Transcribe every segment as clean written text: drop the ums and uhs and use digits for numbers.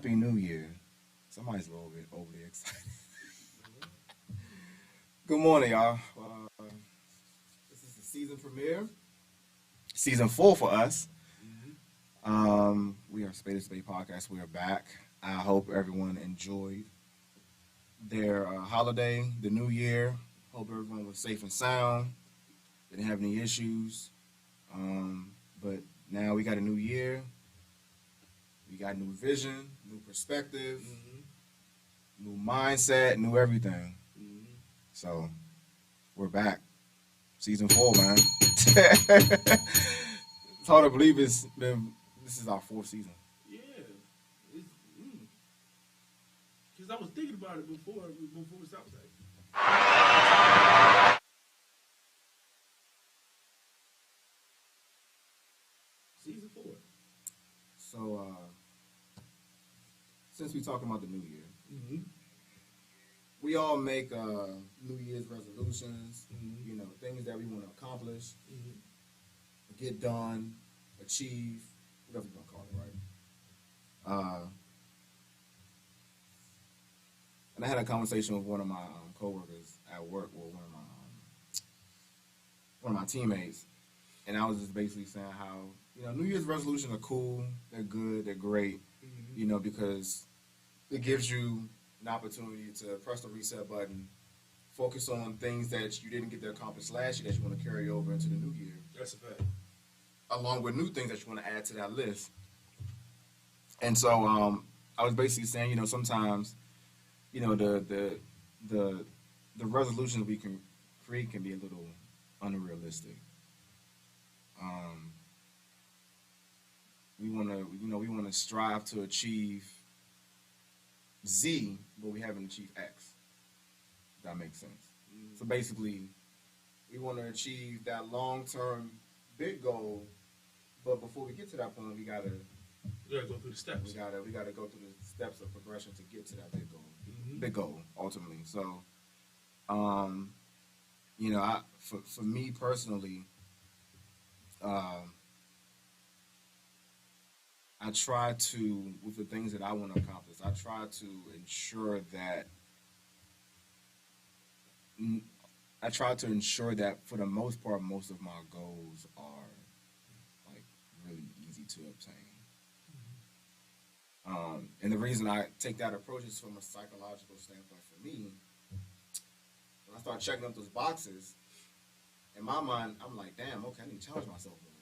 Happy New Year. Somebody's a little bit overly excited. Good morning, y'all. This is the season premiere, season 4 for us. We are Spade Podcast. We are back. I hope everyone enjoyed their holiday, the New Year. Hope everyone was safe and sound. Didn't have any issues. But now we got a new year. We got new vision, new perspective, new mindset, new everything. So we're back. Season 4, man. It's hard to believe this is our 4th season. Yeah. Because I was thinking about it before we stopped. Season 4. So since we're talking about the new year, we all make New Year's resolutions, things that we want to accomplish, get done, achieve, whatever you want to call it, right? And I had a conversation with one of my coworkers at work, or one of my teammates, and I was just basically saying how New Year's resolutions are cool, they're good, they're great, because it gives you an opportunity to press the reset button, focus on things that you didn't get to accomplish last year that you want to carry over into the new year. That's a fact. Along with new things that you want to add to that list. And so I was basically saying, sometimes, the resolutions we can create can be a little unrealistic. We want to strive to achieve Z, but we haven't achieved X. If that makes sense. So basically, we want to achieve that long-term big goal, but before we get to that point, we gotta go through the steps. We gotta go through the steps of progression to get to that big goal. Big goal, ultimately. So, for me personally, I try to, with the things that I want to accomplish, I try to ensure that for the most part, most of my goals are like really easy to obtain. And the reason I take that approach is from a psychological standpoint for me. When I start checking up those boxes, in my mind, I'm like, damn, okay, I need to challenge myself more.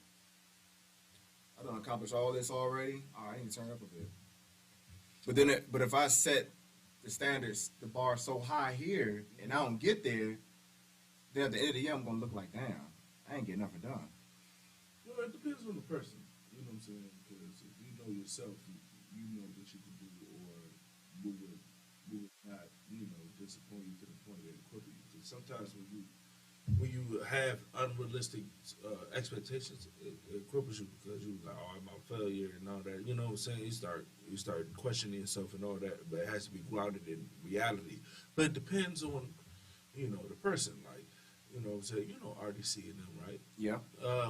I done accomplished all this already. All right, I need to turn up a bit. But if I set the standards, the bar so high here, and I don't get there, then at the end of the year, I'm going to look like, damn, I ain't getting nothing done. Well, it depends on the person. You know what I'm saying? Because if you know yourself, you know what you can do, or what would not, disappoint you to the point that it cripple you. Because sometimes when you have unrealistic expectations, it cripples you because you're like, oh, I'm a failure and all that. You know what I'm saying? You start questioning yourself and all that, but it has to be grounded in reality. But it depends on, the person. Like, what I'm saying? RDC and them, right? Yeah.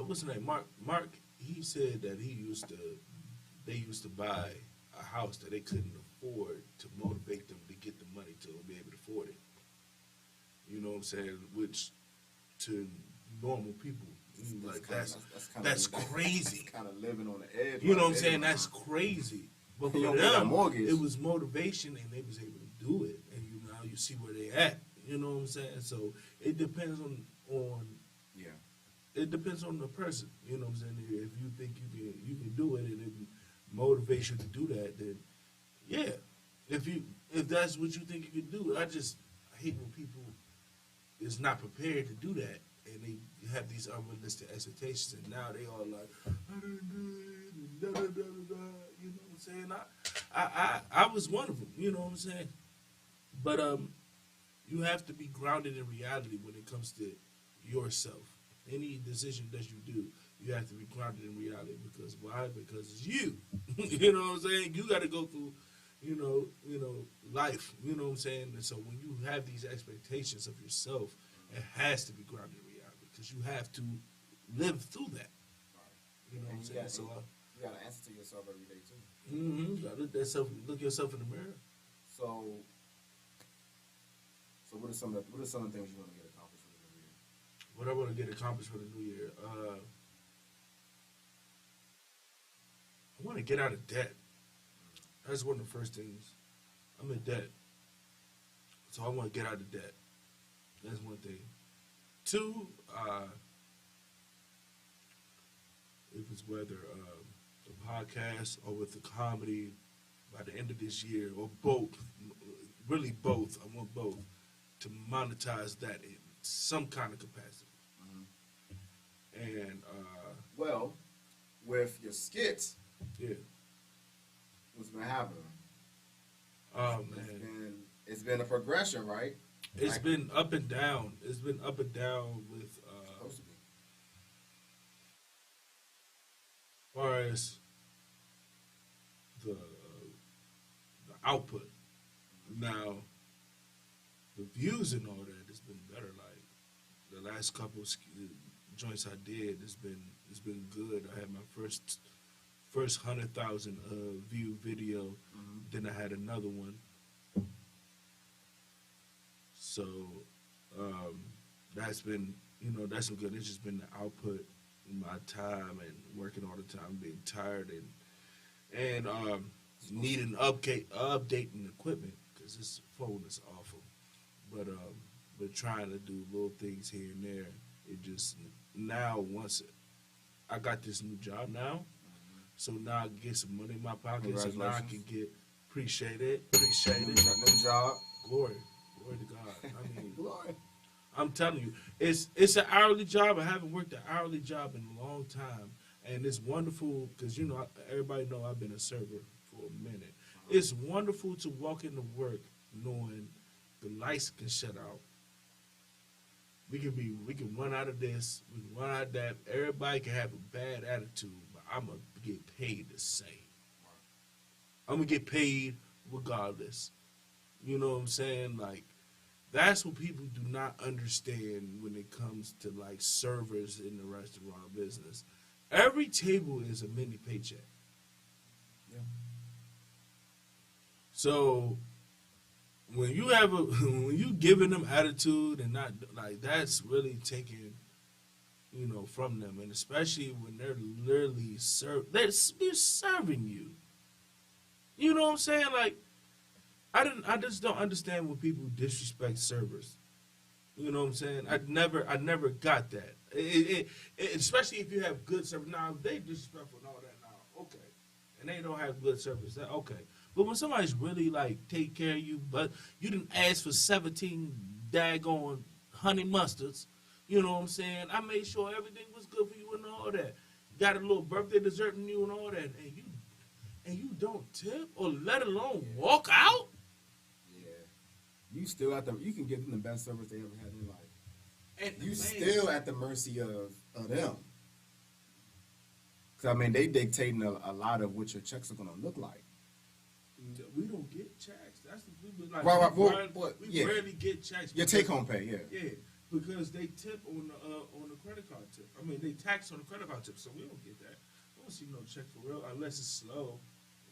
What's his name? Mark, he said that they used to buy a house that they couldn't afford to motivate them to get the money to be able to afford it. You know what I'm saying? Which, to normal people, that's crazy. Kind of living on the edge. You know what I'm saying? That's crazy. But for them, it was motivation, and they was able to do it. And now you see where they at. You know what I'm saying? So it depends on it depends on the person. You know what I'm saying? If you think you can do it, and it motivates you to do that, then yeah. If that's what you think you can do, I hate when people is not prepared to do that, and they have these unrealistic expectations, and now they all like, I didn't do it, and you know what I'm saying? I was one of them, you know what I'm saying? But you have to be grounded in reality when it comes to yourself. Any decision that you do, you have to be grounded in reality. Because why? Because it's you. You know what I'm saying? You got to go through, life. You know what I'm saying? And so when you have these expectations of yourself, it has to be grounded in reality because you have to live through that. You know what I'm saying? So You got to answer to yourself every day too. Mm-hmm. You gotta look yourself in the mirror. So what are some of the things you want to get accomplished for the new year? What I want to get accomplished for the new year, I want to get out of debt. That's one of the first things. I'm in debt, so I want to get out of debt. That's one thing. Two, if it's whether the podcast or with the comedy by the end of this year, or both, really both. I want both to monetize that in some kind of capacity. And well, with your skits, yeah. what's been happening? Oh man, It's been a progression, right? It's been up and down. It's been up and down with Supposed to be. as far as the output. Now, the views and all that has been better. Like the last couple joints I did, it's been good. I had my first 100,000 view video. Then I had another one. So that's been good. It's just been the output, my time, and working all the time, being tired and needing updating equipment because this phone is awful. But trying to do little things here and there. It just now once I got this new job now, so now I can get some money in my pocket. So now I can get appreciated. New job. Glory to God. I mean, Glory. I'm telling you, it's an hourly job. I haven't worked an hourly job in a long time, and it's wonderful because everybody know I've been a server for a minute. It's wonderful to walk into work knowing the lights can shut out. We can run out of this. We can run out of that. Everybody can have a bad attitude, but I'm gonna get paid the same. I'm gonna get paid regardless. You know what I'm saying? Like, that's what people do not understand when it comes to like servers in the restaurant business. Every table is a mini paycheck. Yeah. So when you giving them attitude and not like, that's really taking from them, and especially when they're literally they're serving you. You know what I'm saying? Like, I just don't understand when people disrespect servers. You know what I'm saying? I never got that. Especially if you have good service. Now, if they disrespectful and all that now, okay. And they don't have good service, that okay. But when somebody's really like take care of you, but you didn't ask for 17 daggone honey mustards, you know what I'm saying? I made sure everything was good for you and all that. Got a little birthday dessert in you and all that, and you don't tip or let alone walk out? You still you can give them the best service they ever had in life. And you still at the mercy of them. Because, I mean, they dictating a lot of what your checks are going to look like. We don't get checks. That's the people like. Right. We rarely get checks. Your take-home pay, Yeah, because they tip on the credit card tip. I mean, they tax on the credit card tip, so we don't get that. We don't see no check for real unless it's slow.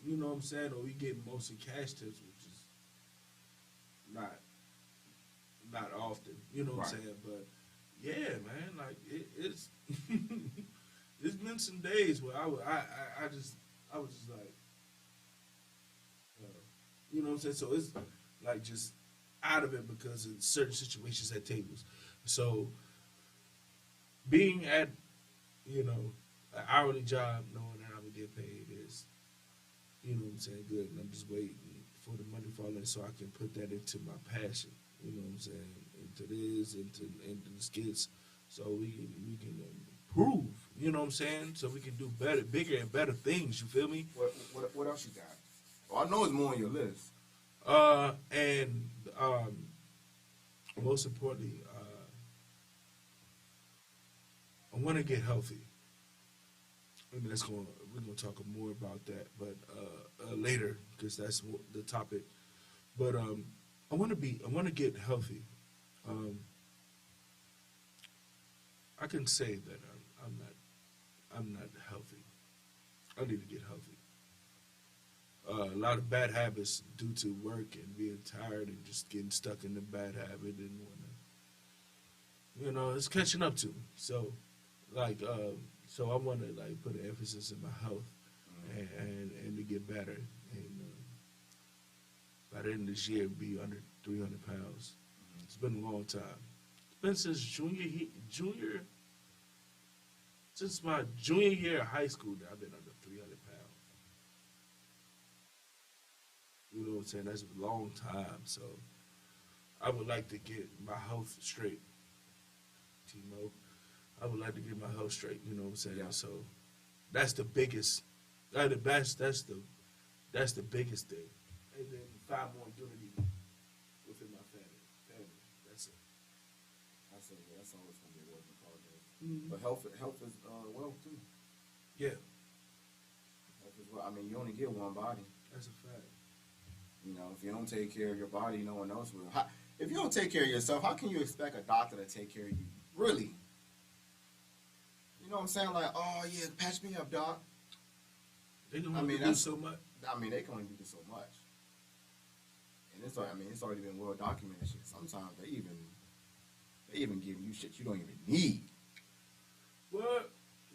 You know what I'm saying? Or we get mostly cash tips, which is not often. You know what I'm saying? But yeah, man, like it's there's been some days where I was just like, you know what I'm saying? So it's like just out of it because of certain situations at tables. So being at, an hourly job, knowing that I would get paid is, you know what I'm saying, good. And I'm just waiting for the money falling so I can put that into my passion, you know what I'm saying, into this, into the skits, so we can improve, you know what I'm saying, so we can do better, bigger and better things, you feel me? What else you got? Well, I know it's more on your list. And most importantly, I want to get healthy. And we're gonna talk more about that, but later because that's the topic. But I want to get healthy. I can say that I'm not healthy. I need to get healthy. A lot of bad habits due to work and being tired and just getting stuck in the bad habit and whatnot. It's catching up to me. So, so I want to like put an emphasis in my health and to get better. And by the end of this year, be under 300 pounds. It's been a long time. It's been since my junior year of high school that I've been under 300 pounds. You know what I'm saying? That's a long time. So I would like to get my health straight. Timo, I would like to get my health straight. You know what I'm saying? Yeah. So that's the biggest. That's the biggest thing. And then find more unity within my family. That's it. I say that's always gonna be a work in progress. Mm-hmm. But health is wealth too. Yeah, Health is well. I mean, you only get one body. that's a fact. If you don't take care of your body, no one else will. If you don't take care of yourself, how can you expect a doctor to take care of you? Really? You know what I'm saying? Like, oh yeah, patch me up, doc. They can only do so much. I mean, they can only do so much. And it's already been well documented. Shit. Sometimes they even give you shit you don't even need. What?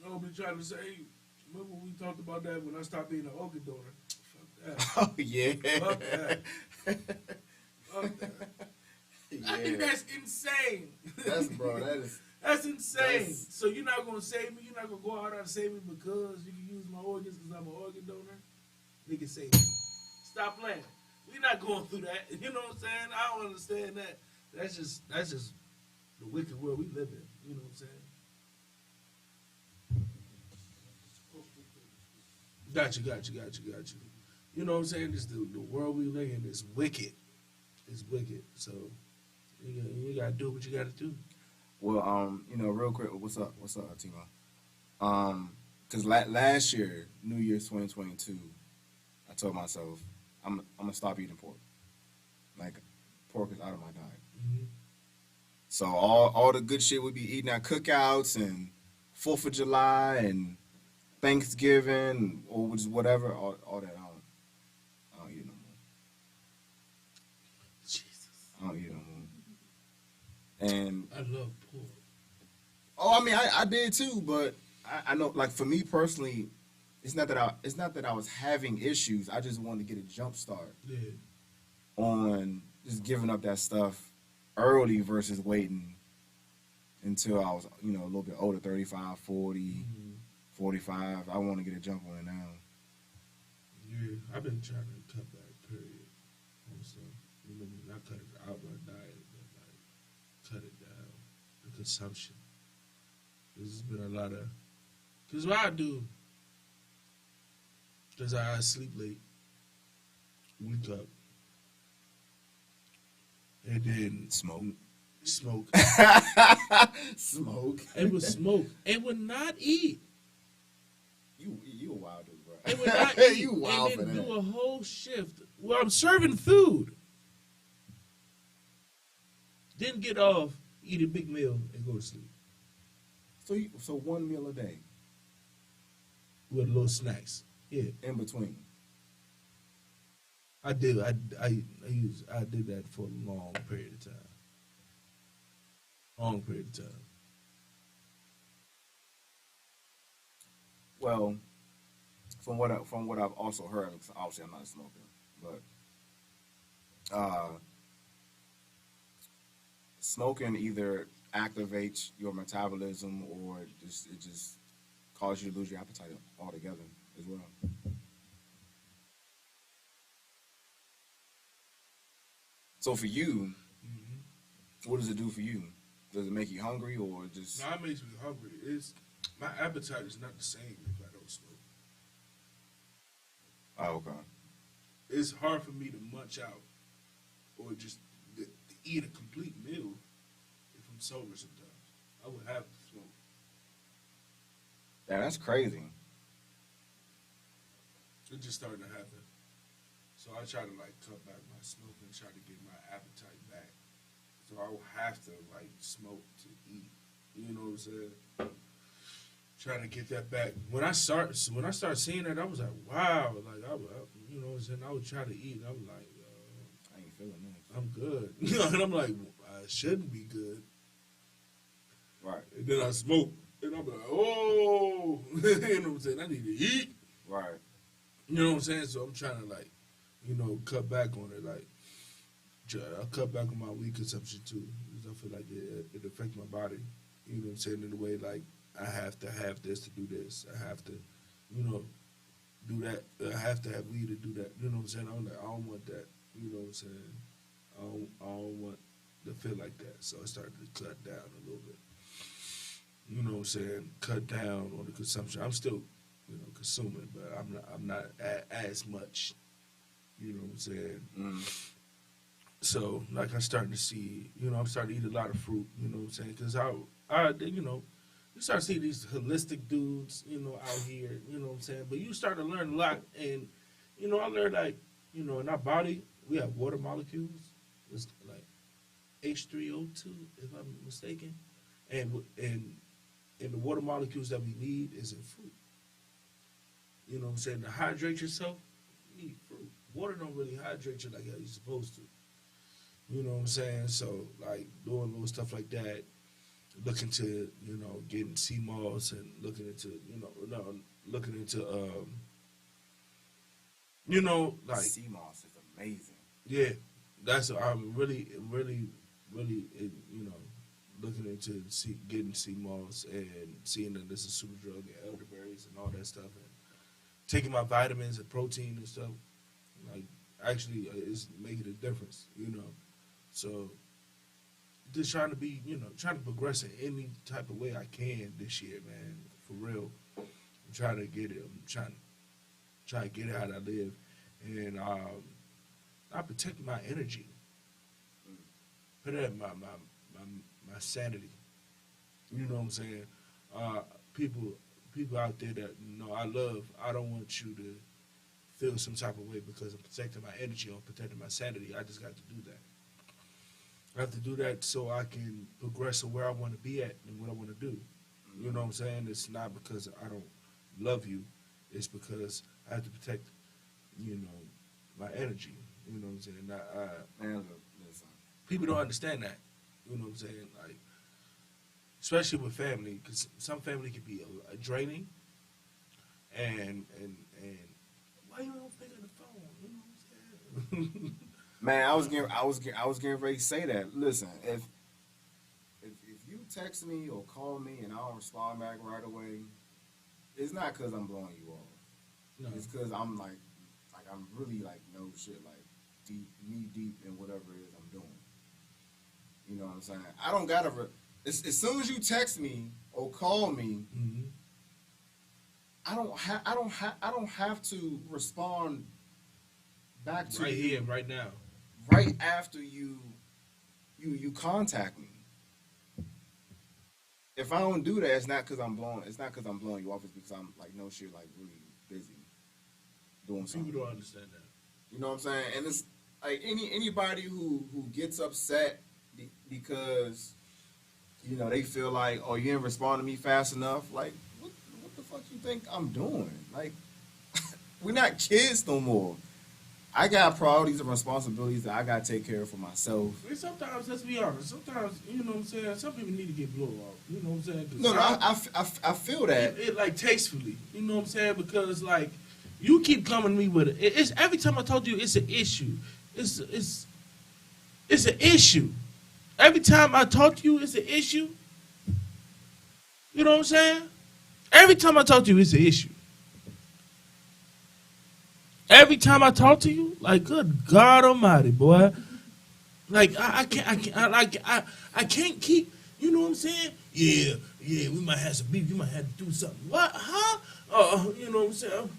I'll be trying to say. Remember we talked about that when I stopped being an organ donor. Fuck that. Oh yeah. Fuck that. Fuck that. Yeah. I think that's insane. That's insane. So you're not gonna save me? You're not gonna go out and save me because you can use my organs because I'm an organ donor? Nigga, save me. Stop playing. We're not going through that. You know what I'm saying? I don't understand that. That's just the wicked world we live in. You know what I'm saying? Got you. You know what I'm saying? This the world we live in is wicked. It's wicked. So you gotta do what you gotta do. Well, real quick, what's up, Timo? Because last year, New Year's 2022, I told myself I'm gonna stop eating pork. Like, pork is out of my diet. Mm-hmm. So all the good shit we be eating at cookouts and 4th of July and Thanksgiving or just whatever, all that I don't eat no more. Jesus. I don't eat no more. And I love pork. oh, I mean, I did too, but I know, like, for me personally, it's not that I was having issues. I just wanted to get a jump start on just giving up that stuff early versus waiting until I was, a little bit older, 35, 40, 45. I want to get a jump on it now. Yeah, I've been trying to cut back, period. Also, not cut it out my diet, but like cut it down. The consumption. There's been a lot of, because what I do, because I sleep late, wake up, and then Smoke. Smoke. Smoke. And would smoke. And would not eat. You a wild dude, bro. And would not eat. You wild and for then that. do a whole shift where I'm serving food. Then get off, eat a big meal, and go to sleep. So one meal a day With little snacks. Yeah. in between. I did. I did that for a long period of time. Long period of time. Well, from what I've also heard, because obviously I'm not a smoker, but smoking either activates your metabolism or it just causes you to lose your appetite altogether as well. So for you, what does it do for you? Does it make you hungry or just? No, it makes me hungry. My appetite is not the same if I don't smoke. Oh, okay. It's hard for me to munch out or just to eat a complete meal if I'm sober sometimes. I would have to smoke. Yeah, that's crazy. It's just starting to happen. So I try to like cut back my smoking, try to get my appetite back. So I will have to like smoke to eat. You know what I'm saying? trying to get that back. When I started seeing that, I was like, wow. Like I you know, and I would try to eat, and I'm like, I ain't feeling this. I'm good. You know, and I'm like, I shouldn't be good. Right. And then I smoke, and I'm like, oh, you know what I'm saying? I need to eat. Right. You know what I'm saying? So I'm trying to like, you know, cut back on it. Like, I cut back on my weed consumption too, because I feel like it affects my body. You know what I'm saying? In a way, like I have to have this to do this. I have to, you know, do that. I have to have weed to do that. You know what I'm saying? I'm like, I don't want that. You know what I'm saying? I don't want to feel like that. So I started to cut down a little bit. You know what I'm saying? Cut down on the consumption. I'm still, you know, consuming, but I'm not as much. You know what I'm saying? Mm. So, like, I'm starting to see, you know, I'm starting to eat a lot of fruit, you know what I'm saying? Because you know, you start to see these holistic dudes, you know, out here, you know what I'm saying? But you start to learn a lot. And, you know, I learned, like, you know, in our body, we have water molecules. It's like H3O2, if I'm mistaken. And the water molecules that we need is in fruit. You know what I'm saying? To hydrate yourself, you need fruit. Water don't really hydrate you like how you're supposed to. You know what I'm saying? So, like, doing little stuff like that, looking to, you know, getting sea moss and looking into, you know, like. Sea moss is amazing. Yeah, that's, I'm really, you know, looking into getting sea moss and seeing that this is super drug and elderberries and all that stuff, and taking my vitamins and protein and stuff. Like, actually, it's making a difference, you know. So, just trying to be, you know, trying to progress in any type of way I can this year, man. For real. I'm trying to get it. I'm trying to get it how I live. And I protect my energy. Put it at my sanity. You know what I'm saying? People out there that, you know, I don't want you to feel some type of way because I'm protecting my energy or protecting my sanity. I just got to do that. I have to do that so I can progress to where I want to be at and what I want to do. You know what I'm saying? It's not because I don't love you. It's because I have to protect, you know, my energy. You know what I'm saying? Man, listen. People don't understand that. You know what I'm saying? Like, especially with family, because some family can be draining. And why you don't pick up the phone? You know what I'm saying? Man, I was getting ready to say that. Listen, if you text me or call me and I don't respond back right away, it's not because I'm blowing you off. No. It's because I'm like I'm really like no shit, like knee deep in whatever it is I'm doing. You know what I'm saying? I don't gotta. As soon as you text me or call me, Mm-hmm. I don't have to respond back to Right you here, right now. right after you contact me. If I don't do that, it's not because I'm blowing you off. It's because I'm like no shit, like really busy doing something. People don't understand that. You know what I'm saying? And it's like anybody who gets upset because you know they feel like, oh, you didn't respond to me fast enough. Like what the fuck you think I'm doing? Like we're not kids no more. I got priorities and responsibilities that I gotta take care of for myself. And sometimes, let's be honest, sometimes, you know what I'm saying, some people need to get blown off. You know what I'm saying? No, I feel that. It like tastefully. You know what I'm saying? Because like you keep coming to me with it. It's every time I told you it's an issue. It's an issue. Every time I talk to you, it's an issue. You know what I'm saying? Every time I talk to you, it's an issue. Every time I talk to you, like good God Almighty, boy, like I can't keep. You know what I'm saying? Yeah, we might have some beef. You might have to do something. What? Huh? You know what I'm saying?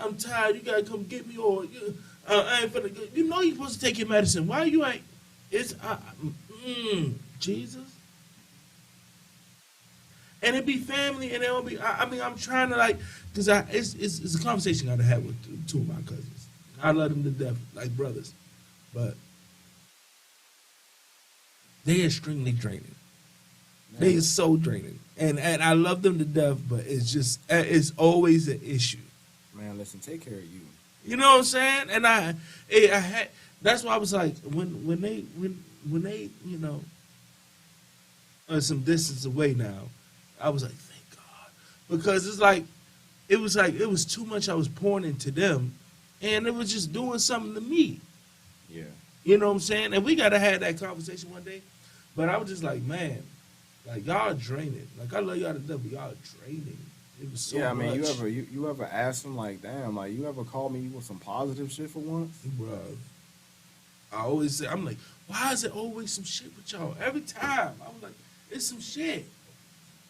I'm tired. You gotta come get me, or I ain't finna. You know you're supposed to take your medicine. Why you ain't? It's Jesus. And it be family, and it will be. I mean, I'm trying to like, cause it's a conversation I gotta have with two of my cousins. I love them to death, like brothers, but they're extremely draining. They is so draining, and I love them to death, but it's always an issue. Man, listen, take care of you. You know what I'm saying? And I had that's why I was like when they are some distance away now, I was like thank God because it was too much I was pouring into them, and it was just doing something to me. Yeah. You know what I'm saying? And we gotta have that conversation one day. But I was just like, man, like y'all draining. Like I love y'all to death, but y'all draining. It was so Yeah, I mean, much. you ever ask them like, damn, like you ever call me with some positive shit for once? Bro, I always say, I'm like, why is it always some shit with y'all? Every time. I'm like, it's some shit.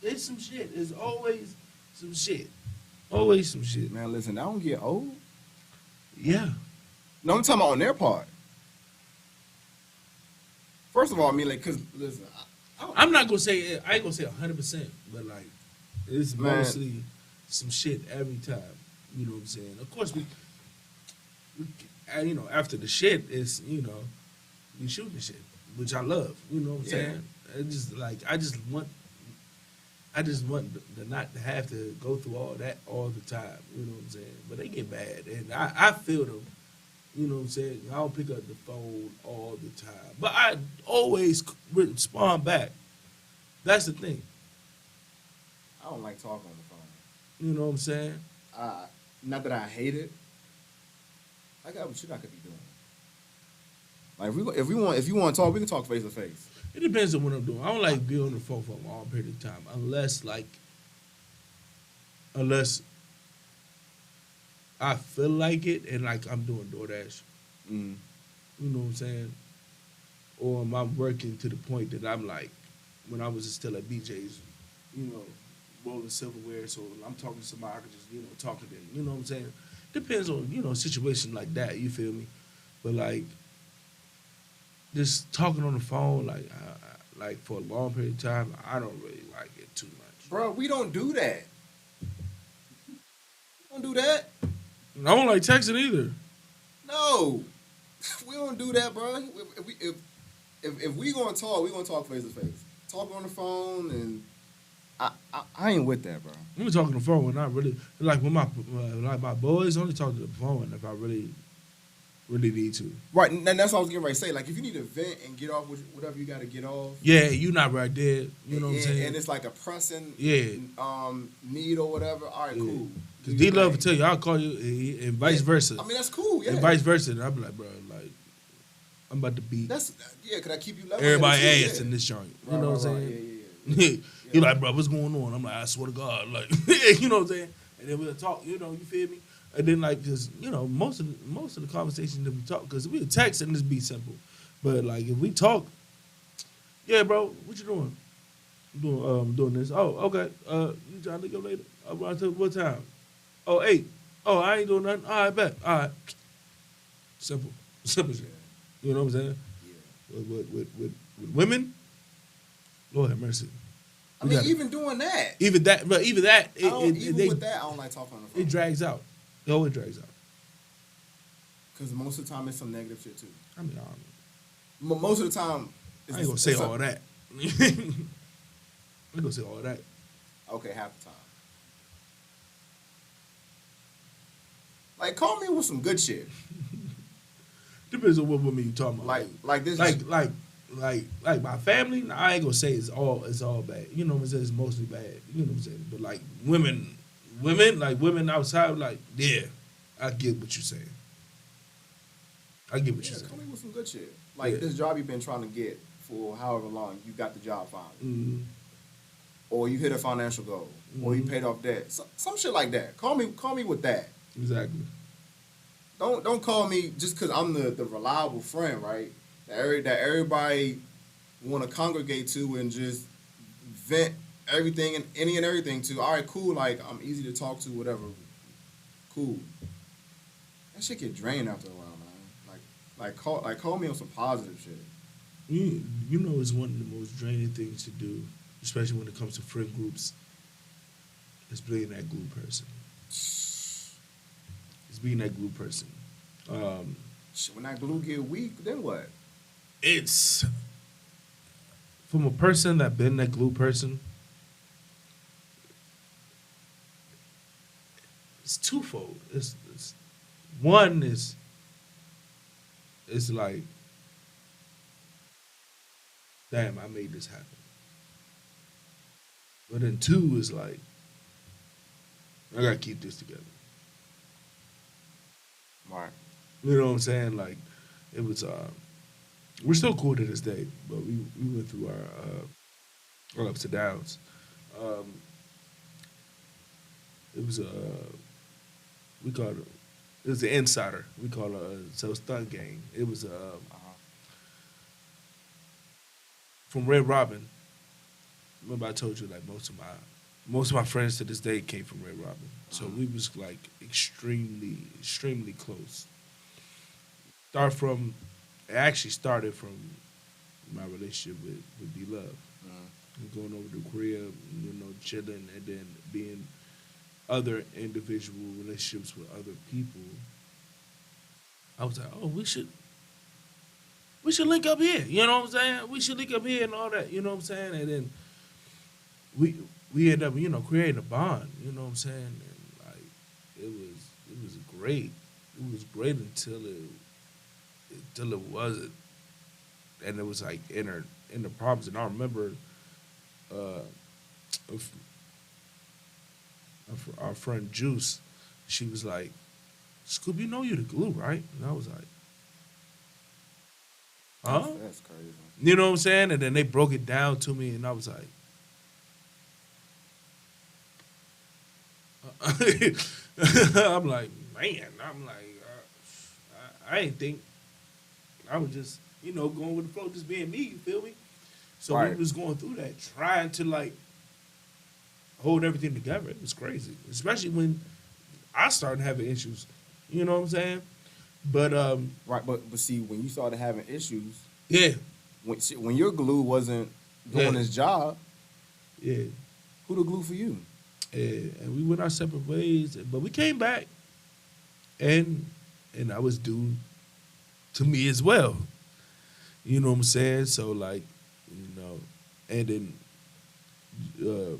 It's some shit. It's always some shit. Always some shit. Man, listen, I don't get old. Yeah. No, I'm talking about on their part. First of all, I mean, like, cause listen, I'm not gonna say I ain't gonna say 100%, but like it's Man. mostly some shit every time. You know what I'm saying? Of course we after the shit is we shoot the shit, which I love. You know what I'm Yeah. saying? I just want to not to have to go through all that all the time. You know what I'm saying? But they get mad, and I feel them. You know what I'm saying? I don't pick up the phone all the time, but I always respond back. That's the thing. I don't like talking on the phone. You know what I'm saying? Not that I hate it. I got what I could be doing. Like if you want to talk, we can talk face to face. It depends on what I'm doing. I don't like being on the phone for a long period of time, unless I feel like it and like I'm doing DoorDash. Mm. You know what I'm saying? Or I'm working to the point that I'm like, when I was still at BJ's, rolling silverware, so I'm talking to somebody, I could just, talk to them. You know what I'm saying? Depends on, situations like that, you feel me? But like, just talking on the phone, like for a long period of time, I don't really like it too much. Bro, we don't do that. We don't do that. I don't like texting either. No, we don't do that, bro. If we gonna talk, we gonna talk face to face. Talk on the phone, and I ain't with that, bro. I'm talking on the phone when I really like when my boys only talk to the phone if I really need to. Right, and that's what I was getting ready to say. Like, if you need to vent and get off with whatever you got to get off. Yeah, you not right there. You know what I'm saying? And it's like a pressing need or whatever. All right, cool. Cause D Love will tell you, I'll call you, and vice versa. I mean, that's cool. Yeah. And vice versa, and I'll be like, bro, like, I'm about to beat. Could I keep you level? Everybody ass in this joint. You know what I'm saying? Yeah. You're like, bro, what's going on? I'm like, I swear to God, like, you know what I'm saying? And then we'll talk. You feel me? And then like, cause most of the conversations that we talk, cause we text and just be simple, but like if we talk, yeah, bro, what you doing? I'm doing this. Oh, okay. You trying to go later? Around to what time? Oh, 8. Oh, I ain't doing nothing. All right, bet. All right. Simple shit. You know what I'm saying? Yeah. With women, Lord have mercy. I mean, even doing that. Even that, with that, I don't like talking on the phone. It drags out. It always drags out. Because most of the time it's some negative shit too. I mean, most of the time, I ain't gonna say all that. I ain't gonna say all that. Okay, half the time. Like, call me with some good shit. Depends on what woman you talking about. Like this. Like my family. Nah, I ain't gonna say it's all bad. You know what I'm saying? It's mostly bad. You know what I'm saying? But like women outside, like yeah, I get what you're saying. I get what you're saying. Call me with some good shit. Like this job you've been trying to get for however long, you got the job finally. Mm-hmm. Or you hit a financial goal, or you paid off debt. Some shit like that. Call me with that. Exactly. Don't call me just because I'm the reliable friend, right? That everybody want to congregate to and just vent everything and everything to. All right, cool. Like, I'm easy to talk to, whatever. Cool. That shit get drained after a while, man. Like call me on some positive shit. You know, it's one of the most draining things to do, especially when it comes to friend groups. Is being that glue person. It's being that glue person. When that glue get weak, then what? It's from a person that been that glue person, it's twofold. It's one is it's like, damn, I made this happen. But then two is like, I gotta keep this together. Right. You know what I'm saying? Like, it was. We're still cool to this day, but we went through our ups and downs. Um, it was we called it was the insider. We call it so stunt gang. It was Uh-huh. from Red Robin. Remember I told you like most of my friends to this day came from Red Robin. So we was like extremely close. Start from It actually started from my relationship with D Love. Going over to Korea, chilling, and then being other individual relationships with other people. I was like, oh, we should link up here. You know what I'm saying? We should link up here and all that. You know what I'm saying? And then we ended up, creating a bond. You know what I'm saying? And like it was great. It was great until it wasn't, and it was like inner problems. And I remember our friend Juice, she was like, "Scoop, you know you the glue, right?" And I was like, "Huh?" That's crazy. You know what I'm saying? And then they broke it down to me, and I was like, I'm like, man, I ain't think. I was just, going with the flow, just being me. You feel me? So we Right. was going through that, trying to like hold everything together. It was crazy, especially when I started having issues. You know what I'm saying? But Right. But see, when you started having issues, yeah, when your glue wasn't doing Yeah. its job, yeah, who the glue for you? yeah, and we went our separate ways, but we came back, and I was due to me as well. You know what I'm saying? So like, and then uh,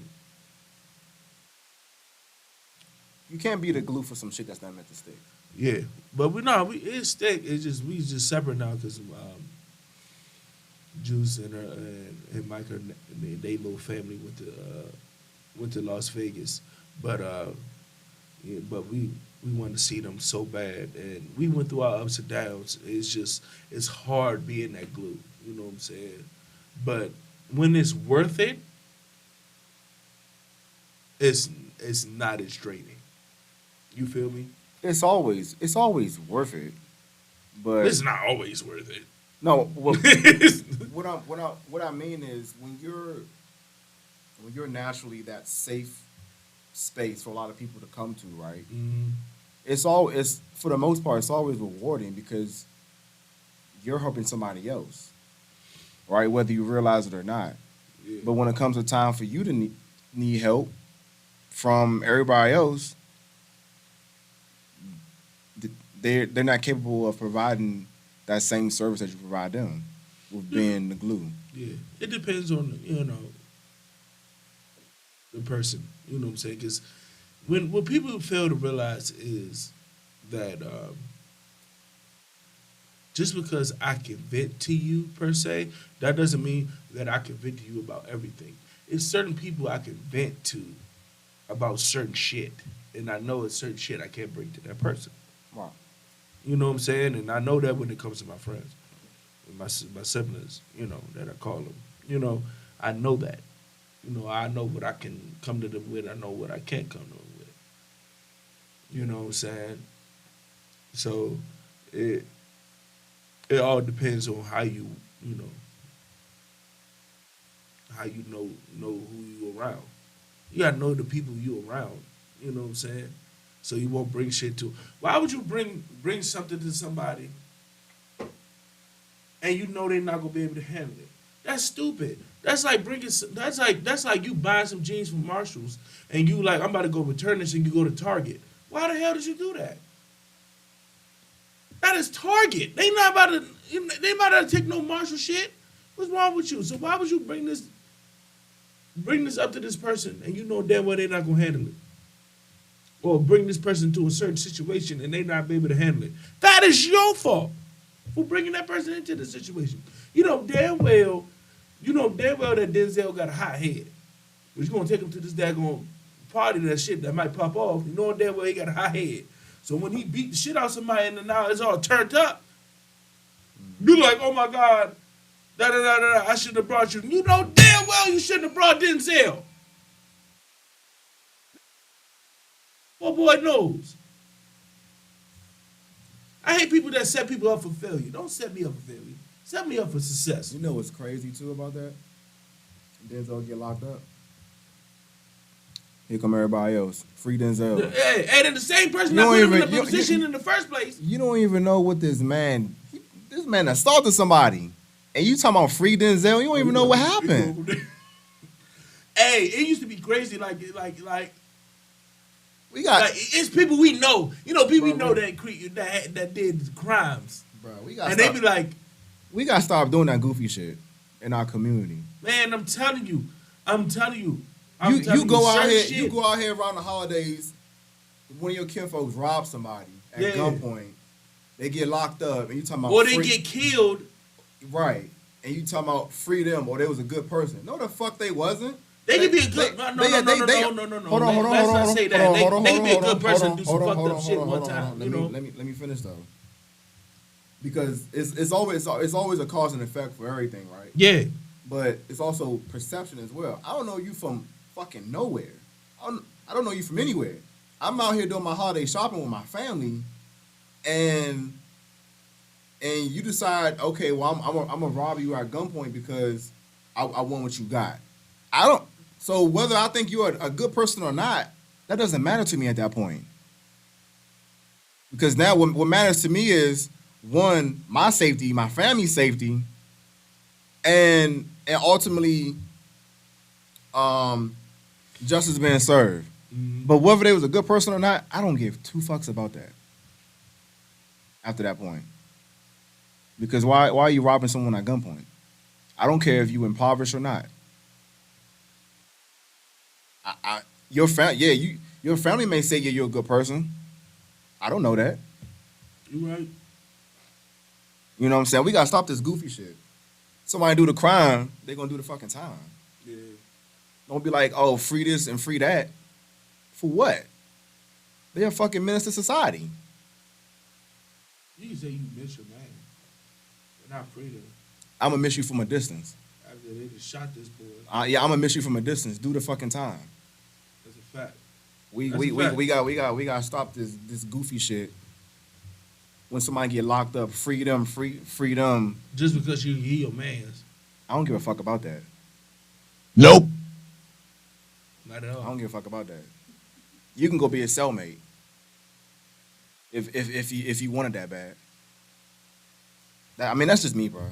You can't be the glue for some shit that's not meant to stick. yeah, but it's stick. It's just we just separate now because Juice and her and Mike, and they little family went to Las Vegas, but yeah, but we wanted to see them so bad, and we went through our ups and downs. It's hard being that glue. You know what I'm saying? But when it's worth it, it's not as draining. You feel me? It's always worth it, but It's not always worth it. no. What I mean is when you're naturally that safe space for a lot of people to come to, right? Mhm. It's for the most part it's always rewarding because you're helping somebody else, right? Whether you realize it or not. Yeah. But when it comes to time for you to need help from everybody else, they're not capable of providing that same service that you provide them with being the glue. Yeah, it depends on the person. You know what I'm saying? Because what people fail to realize is that just because I can vent to you per se, that doesn't mean that I can vent to you about everything. It's certain people I can vent to about certain shit, and I know it's certain shit I can't bring to that person. Wow. You know what I'm saying? And I know that when it comes to my friends, my siblings, that I call them. I know that. I know what I can come to them with. I know what I can't come to them with. You know what I'm saying? So it all depends on how know who you around. You gotta know the people you around. You know what I'm saying? So you won't bring shit to. Why would you bring something to somebody and you know they're not gonna be able to handle it? That's stupid. That's like that's like you buying some jeans from Marshalls and you like, I'm about to go return this, and you go to Target. Why the hell did you do that? That is Target. They not about to take no Marshall shit. What's wrong with you? So why would you bring this up to this person and you know damn well they're not gonna handle it? Or bring this person to a certain situation and they not be able to handle it. That is your fault for bringing that person into the situation. You know damn well that Denzel got a hot head. But you're gonna take him to this daggone party, that shit that might pop off. You know damn well he got a hot head. So when he beat the shit out of somebody and now it's all turned up, you like, oh my God, I shouldn't have brought you. You know damn well you shouldn't have brought Denzel. Poor boy knows. I hate people that set people up for failure. Don't set me up for failure. Set me up for success. You know what's crazy too about that? Denzel get locked up. Here come everybody else. Free Denzel. Hey, then the same person that put him in the position in the first place. You don't even know what this man assaulted somebody. And you talking about free Denzel, you don't even know what happened. Hey, it used to be crazy like We got it's people we know. You know, people we know that did crimes. Bro, they be like, we gotta stop doing that goofy shit in our community. Man, I'm telling you. You go out here around the holidays, one of your kinfolks rob somebody at gunpoint, they get locked up, and you talking about or they get killed. Right. And you talking about free them, or they was a good person. No, the fuck they wasn't. They could be a good. No. Hold on. Let's not say that. They could be a good person and do some fucked up shit one time. Let me finish though. Because it's always a cause and effect for everything, right? Yeah. But it's also perception as well. I don't know you from fucking nowhere. I don't know you from anywhere. I'm out here doing my holiday shopping with my family, and you decide, okay, well I'm gonna rob you at gunpoint because I want what you got. So whether I think you're a good person or not, that doesn't matter to me at that point. Because now what matters to me is, one, my safety, my family's safety, and ultimately justice being served. Mm-hmm. But whether they was a good person or not, I don't give two fucks about that after that point. Because why are you robbing someone at gunpoint? I don't care if you impoverished or not. Your family may say you're a good person. I don't know that. You right. You know what I'm saying? We gotta stop this goofy shit. Somebody do the crime, they gonna do the fucking time. Yeah. Don't be like, oh, free this and free that. For what? They're a fucking menace to society. You can say you miss your man, but not free them. I'm gonna miss you from a distance. After they just shot this boy. Yeah, I'm gonna miss you from a distance. Do the fucking time. That's a fact. We gotta stop this goofy shit. When somebody get locked up, free them. Just because he your man's. I don't give a fuck about that. Nope. Not at all. I don't give a fuck about that. You can go be a cellmate. If you wanted that bad. That's just me, bro.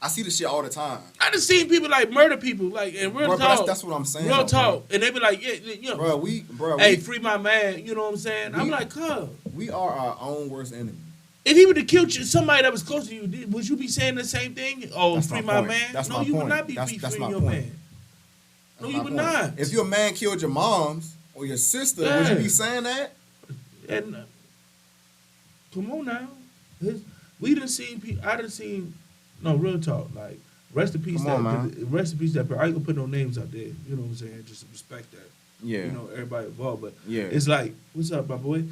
I see this shit all the time. I just seen people like murder people, like in real talk. That's what I'm saying. Real talk, and they be like, yeah, you know, hey, free my man. You know what I'm saying? I'm like, huh. We are our own worst enemy. If he would have killed somebody that was close to you, would you be saying the same thing? Oh, that's free my man. That's no, my you point. would not be freeing your man. No, you would not. If your man killed your mom's or your sister, would you be saying that? And come on now, we done seen people. I done seen. No, real talk. Like, rest in peace. Rest in peace. That I ain't gonna put no names out there. You know what I'm saying? Just to respect that. Yeah. You know everybody involved, but yeah, it's like, what's up, my boy?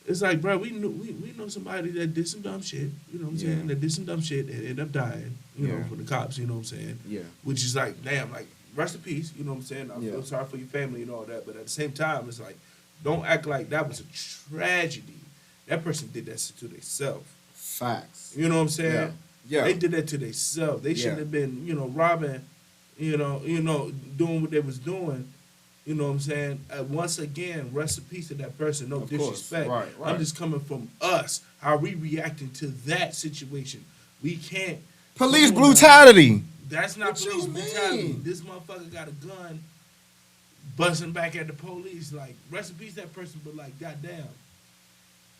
It's like, bro, we know somebody that did some dumb shit. You know what I'm saying? That did some dumb shit and ended up dying. You know, from the cops. You know what I'm saying? Yeah. Which is like, damn, like, rest in peace. You know what I'm saying? I feel sorry for your family and all that, but at the same time, it's like, don't act like that was a tragedy. That person did that to themselves. Facts. You know what I'm saying? Yeah. They did that to themselves. They shouldn't have been, robbing, doing what they was doing. You know what I'm saying? Once again, rest in peace to that person. No disrespect. Right. I'm just coming from us. How we reacting to that situation. We can't. Police brutality. That's not police brutality. This motherfucker got a gun, busting back at the police. Like, rest in peace to that person, but like, goddamn.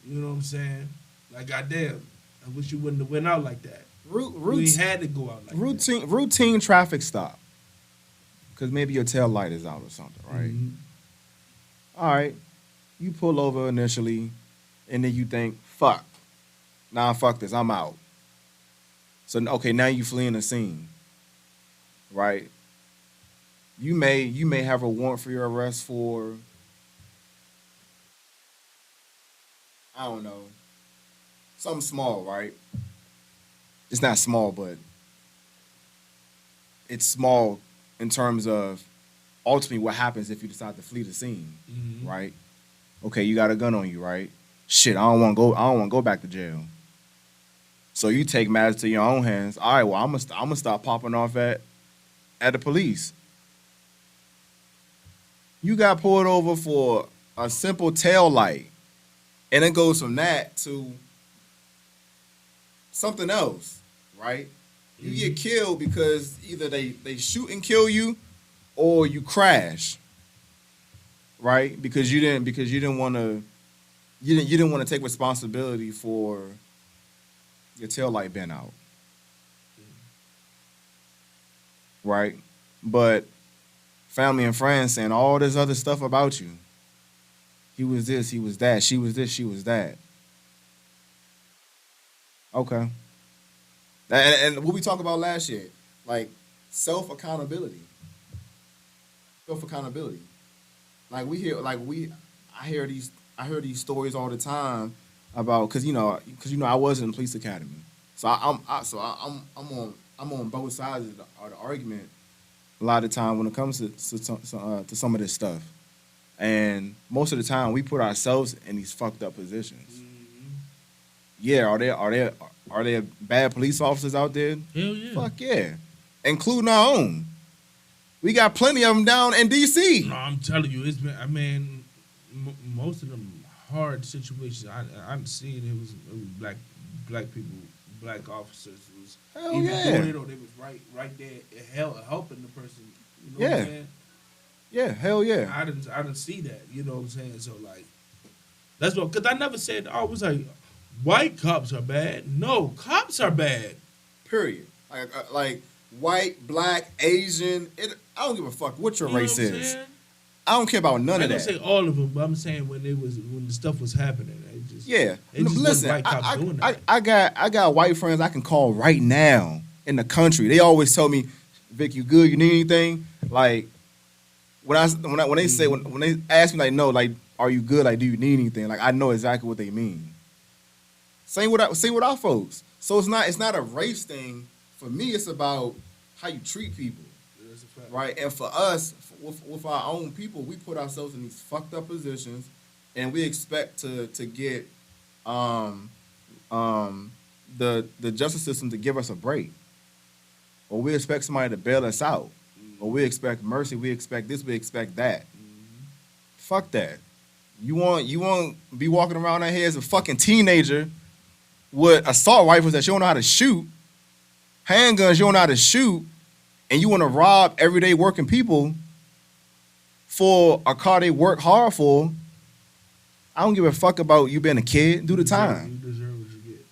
You know what I'm saying? Like, goddamn. I wish you wouldn't have went out like that. We had to go out like routine traffic stop. Because maybe your tail light is out or something, that. right? Mhm. All right. You pull over initially, and then you think, fuck. Nah, fuck this. I'm out. So, okay, now you fleeing the scene, right? You may have a warrant for your arrest for, I don't know, something small, right? It's not small, but it's small in terms of ultimately what happens if you decide to flee the scene, Mhm. right? Okay, you got a gun on you, right? Shit, I don't want to go. I don't want to go back to jail. So you take matters to your own hands. All right, well, I'm gonna stop popping off at the police. You got pulled over for a simple tail light, and it goes from that to something else, right? You get killed because either they shoot and kill you, or you crash, right? Because you didn't want to you didn't want to take responsibility for your tail light being out, right? But family and friends saying all this other stuff about you. He was this, he was that, she was this, she was that. Okay. And what we talked about last year, like self accountability. Self accountability. Like I hear these stories all the time about because I was in the police academy, so I'm on both sides of the argument a lot of the time when it comes to some of this stuff, and most of the time we put ourselves in these fucked up positions. Yeah, are there bad police officers out there? Hell yeah. Fuck yeah, including our own. We got plenty of them down in D.C. No, I'm telling you, it's been. I mean, most of them hard situations I'm seeing it was black people, black officers was Hell either yeah. doing it or they was right there helping the person. You know what I'm saying? Yeah, hell yeah. I didn't see that. You know what I'm saying? So like, that's what because I never said I was like white cops are bad. No, cops are bad. Period. Like white, black, Asian. I don't give a fuck what your You know race what I'm is. saying? I don't care about none I of don't that. say all of them, but I'm saying when the stuff was happening, it just Yeah. it just Listen, wasn't white cops doing that. I got white friends I can call right now in the country. They always tell me, Vic, you good? You need anything? Like when they say when they ask me like no, like are you good? Like do you need anything? Like I know exactly what they mean. Same with our folks. So it's not a race thing. For me, it's about how you treat people. That's a fact. Right, and for us, with our own people, we put ourselves in these fucked up positions, and we expect to get the justice system to give us a break, or we expect somebody to bail us out, or we expect mercy, we expect this, we expect that. Fuck that. You want be walking around out here as a fucking teenager with assault rifles that you don't know how to shoot, handguns you don't know how to shoot, and you want to rob everyday working people for a car they work hard for. I don't give a fuck about you being a kid. Do the time. You deserve what you get.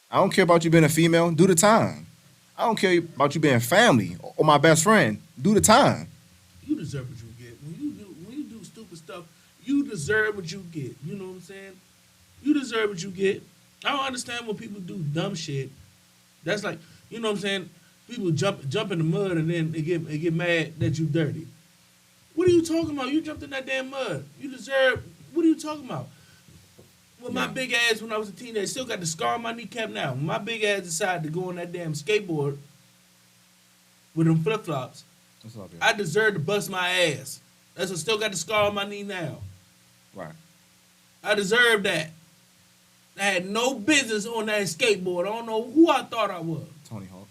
I don't care about you being a female. Do the time. I don't care about you being family or my best friend. Do the time. You deserve what you get. When you do stupid stuff, you deserve what you get. You know what I'm saying? You deserve what you get. I don't understand when people do dumb shit. That's like, you know what I'm saying? People jump in the mud and then they get mad that you dirty. What are you talking about? You jumped in that damn mud. You deserve. What are you talking about? With my big ass when I was a teenager, still got the scar on my kneecap now. When my big ass decided to go on that damn skateboard with them flip flops, I deserve to bust my ass. That's what still got the scar on my knee now. Right. I deserve that. I had no business on that skateboard. I don't know who I thought I was. Tony Hawk.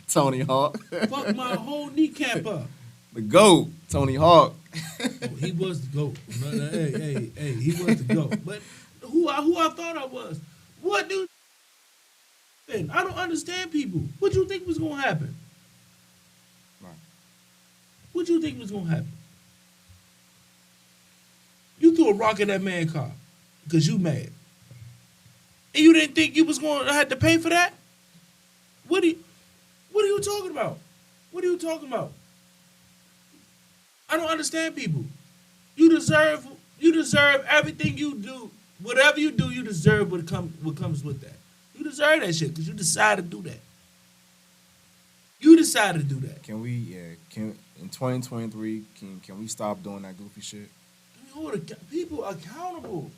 Tony Hawk. Fuck my whole kneecap up. The GOAT, Tony Hawk. Oh, he was the GOAT. Hey, he was the GOAT. But who I thought I was. What dude? I don't understand people. What you think was gonna happen? Right. What you think was gonna happen? You threw a rock at that man's car because you mad. And you didn't think you was going to have to pay for that? What are you talking about? What are you talking about? I don't understand people. You deserve everything you do. Whatever you do, you deserve what comes with that. You deserve that shit because you decided to do that. You decided to do that. Can we, can in 2023, can we stop doing that goofy shit? Hold people accountable.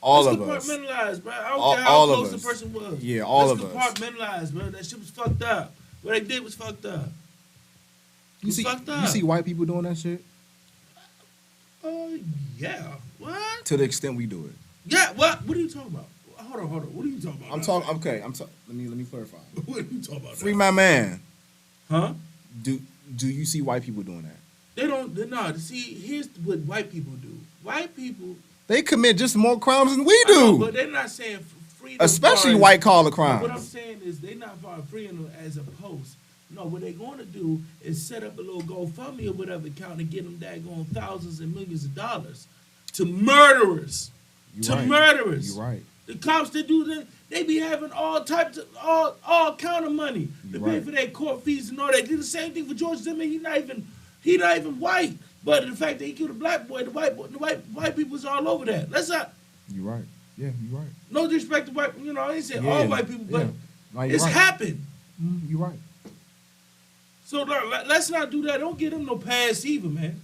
All Let's of us. compartmentalize, bro. I don't care how close the person was. Yeah, all of us. Let's compartmentalize, bro. That shit was fucked up. What they did was fucked up. You see white people doing that shit? Yeah. What? To the extent we do it. Yeah. What? What are you talking about? Hold on. What are you talking about? I'm talking. Okay. Let me clarify. What are you talking about? Free my man. Huh? Do you see white people doing that? They don't. They're not. See, here's what white people do. White people. They commit just more crimes than we do. Know, but they're not saying freedom. Especially white collar crimes. What I'm saying is they're not freeing them as a post. No, what they're going to do is set up a little GoFundMe or whatever account and get them daggone thousands and millions of dollars to murderers. Murderers. You're right. The cops that do that, they be having all types of all kind of money to pay for their court fees and all that. Did the same thing for George Zimmerman. He not even white. But the fact that he killed a black boy, the white people's all over that. Let's not. You're right. Yeah, you're right. No disrespect to white. I ain't saying all white people, but it's happened. You're right. So let's not do that. Don't get them no pass either, man.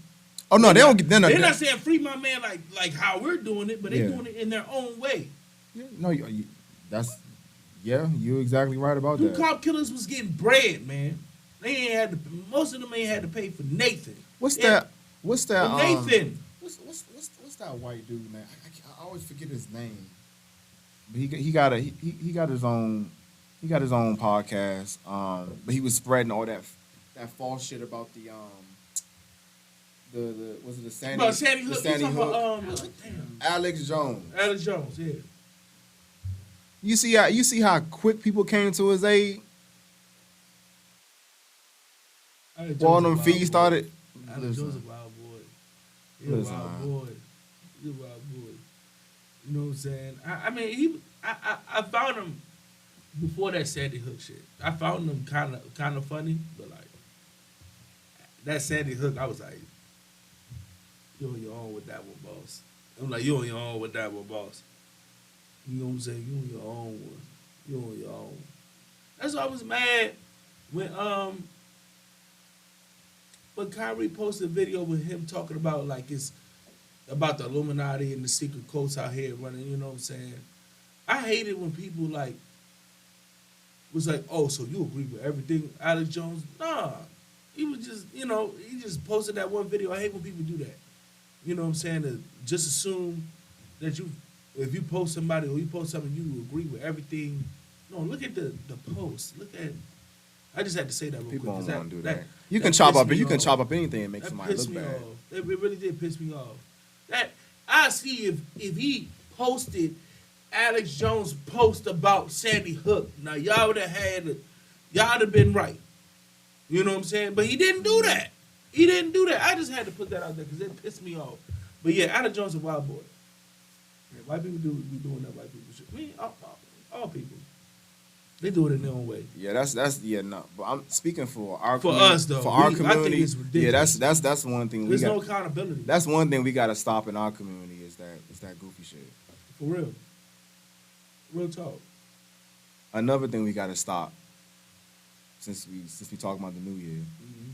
Oh no, they're not saying free my man like how we're doing it, but they're doing it in their own way. Yeah, no, you're exactly right about that. Cop killers was getting bread, man. They ain't had to. Most of them ain't had to pay for Nathan. What's that? Nathan. What's that white dude, man? I always forget his name. But he got his own podcast. But he was spreading all that false shit about the was it the Sandy? About Sandy Hook. Sandy Hook. About, Alex Jones. Alex Jones, yeah. You see how quick people came to his aid. All them fees started. Alex Jones a wild boy. He's a wild boy. He's a wild boy. You know what I'm saying? I mean, I found him before that Sandy Hook shit. I found him kind of funny, but like that Sandy Hook, I was like, you on your own with that one, boss. I'm like, you on your own with that one, boss. You know what I'm saying? You on your own one. You on your own. That's why I was mad when Kyrie posted a video with him talking about like it's about the Illuminati and the secret codes out here running, you know what I'm saying? I hate it when people like was like, oh, so you agree with everything Alex Jones? Nah. He was just, he just posted that one video. I hate when people do that. You know what I'm saying? To just assume that if you post somebody or you post something, you agree with everything. No, look at the post. Look at. I just had to say that real quick. People don't want to do that. You can chop up anything and make somebody look bad. It really did piss me off. That I see if he posted Alex Jones' post about Sandy Hook. Now y'all would have been right. You know what I'm saying? But he didn't do that. I just had to put that out there because it pissed me off. But yeah, Alex Jones is a wild boy. Yeah, white people be doing that white people shit. I mean, all people. They do it in their own way. Yeah, no. But I'm speaking for our us though. For our community. I think it's ridiculous. Yeah, that's one thing. There's no accountability. That's one thing we got to stop in our community is that goofy shit. For real. Real talk. Another thing we got to stop since we talk about the new year. Mm-hmm.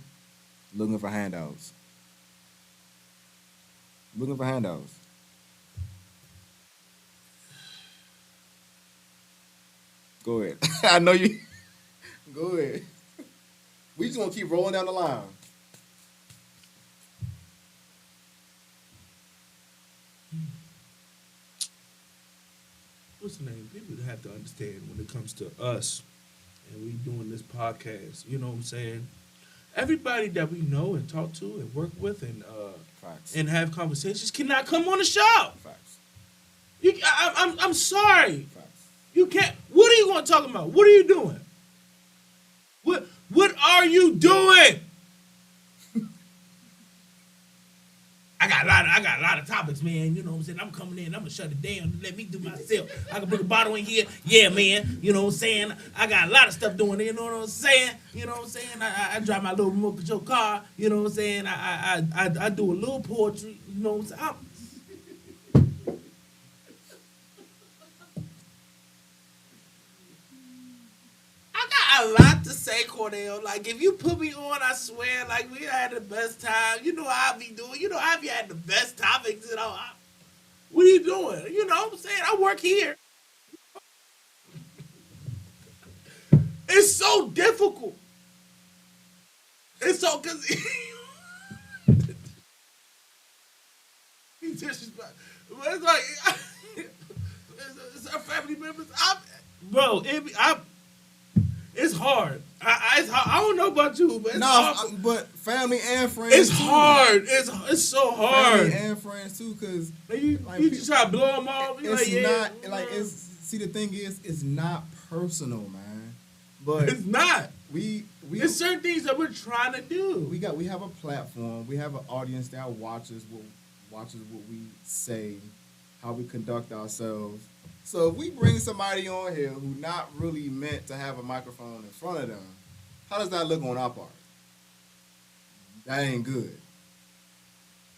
Looking for handouts. Go ahead. I know you. Go ahead. We just gonna keep rolling down the line. What's the name? People have to understand when it comes to us and we doing this podcast. You know what I'm saying? Everybody that we know and talk to and work with and and have conversations cannot come on the show. Facts. I'm sorry. Facts. You can't. What are you going to talk about? What are you doing? What are you doing? I got a lot of topics, man. You know what I'm saying? I'm coming in, I'm gonna shut it down. Let me do myself. I can put a bottle in here. Yeah, man. You know what I'm saying? I got a lot of stuff doing. You know what I'm saying? You know what I'm saying? I drive my little remote control car. You know what I'm saying? I do a little poetry. You know what I'm saying? I got a lot to say, Cordell. Like, if you put me on, I swear, like, we had the best time. You know how I be doing. You know how I be had the best topics. You know, what are you doing? You know what I'm saying? I work here. It's so difficult. It's so, because he disrespect. But it's like, it's our family members. Bro, it's hard. I don't know about you, but it's hard. But family and friends. It's too. hard. It's so hard. Family and friends too, because You just try to blow them off. It's like, yeah, not like it's. See, the thing is, it's not personal, man. But it's not. we There's certain things that we're trying to do. we have a platform. We have an audience that watches what we say, how we conduct ourselves. So if we bring somebody on here who not really meant to have a microphone in front of them, how does that look on our part? That ain't good.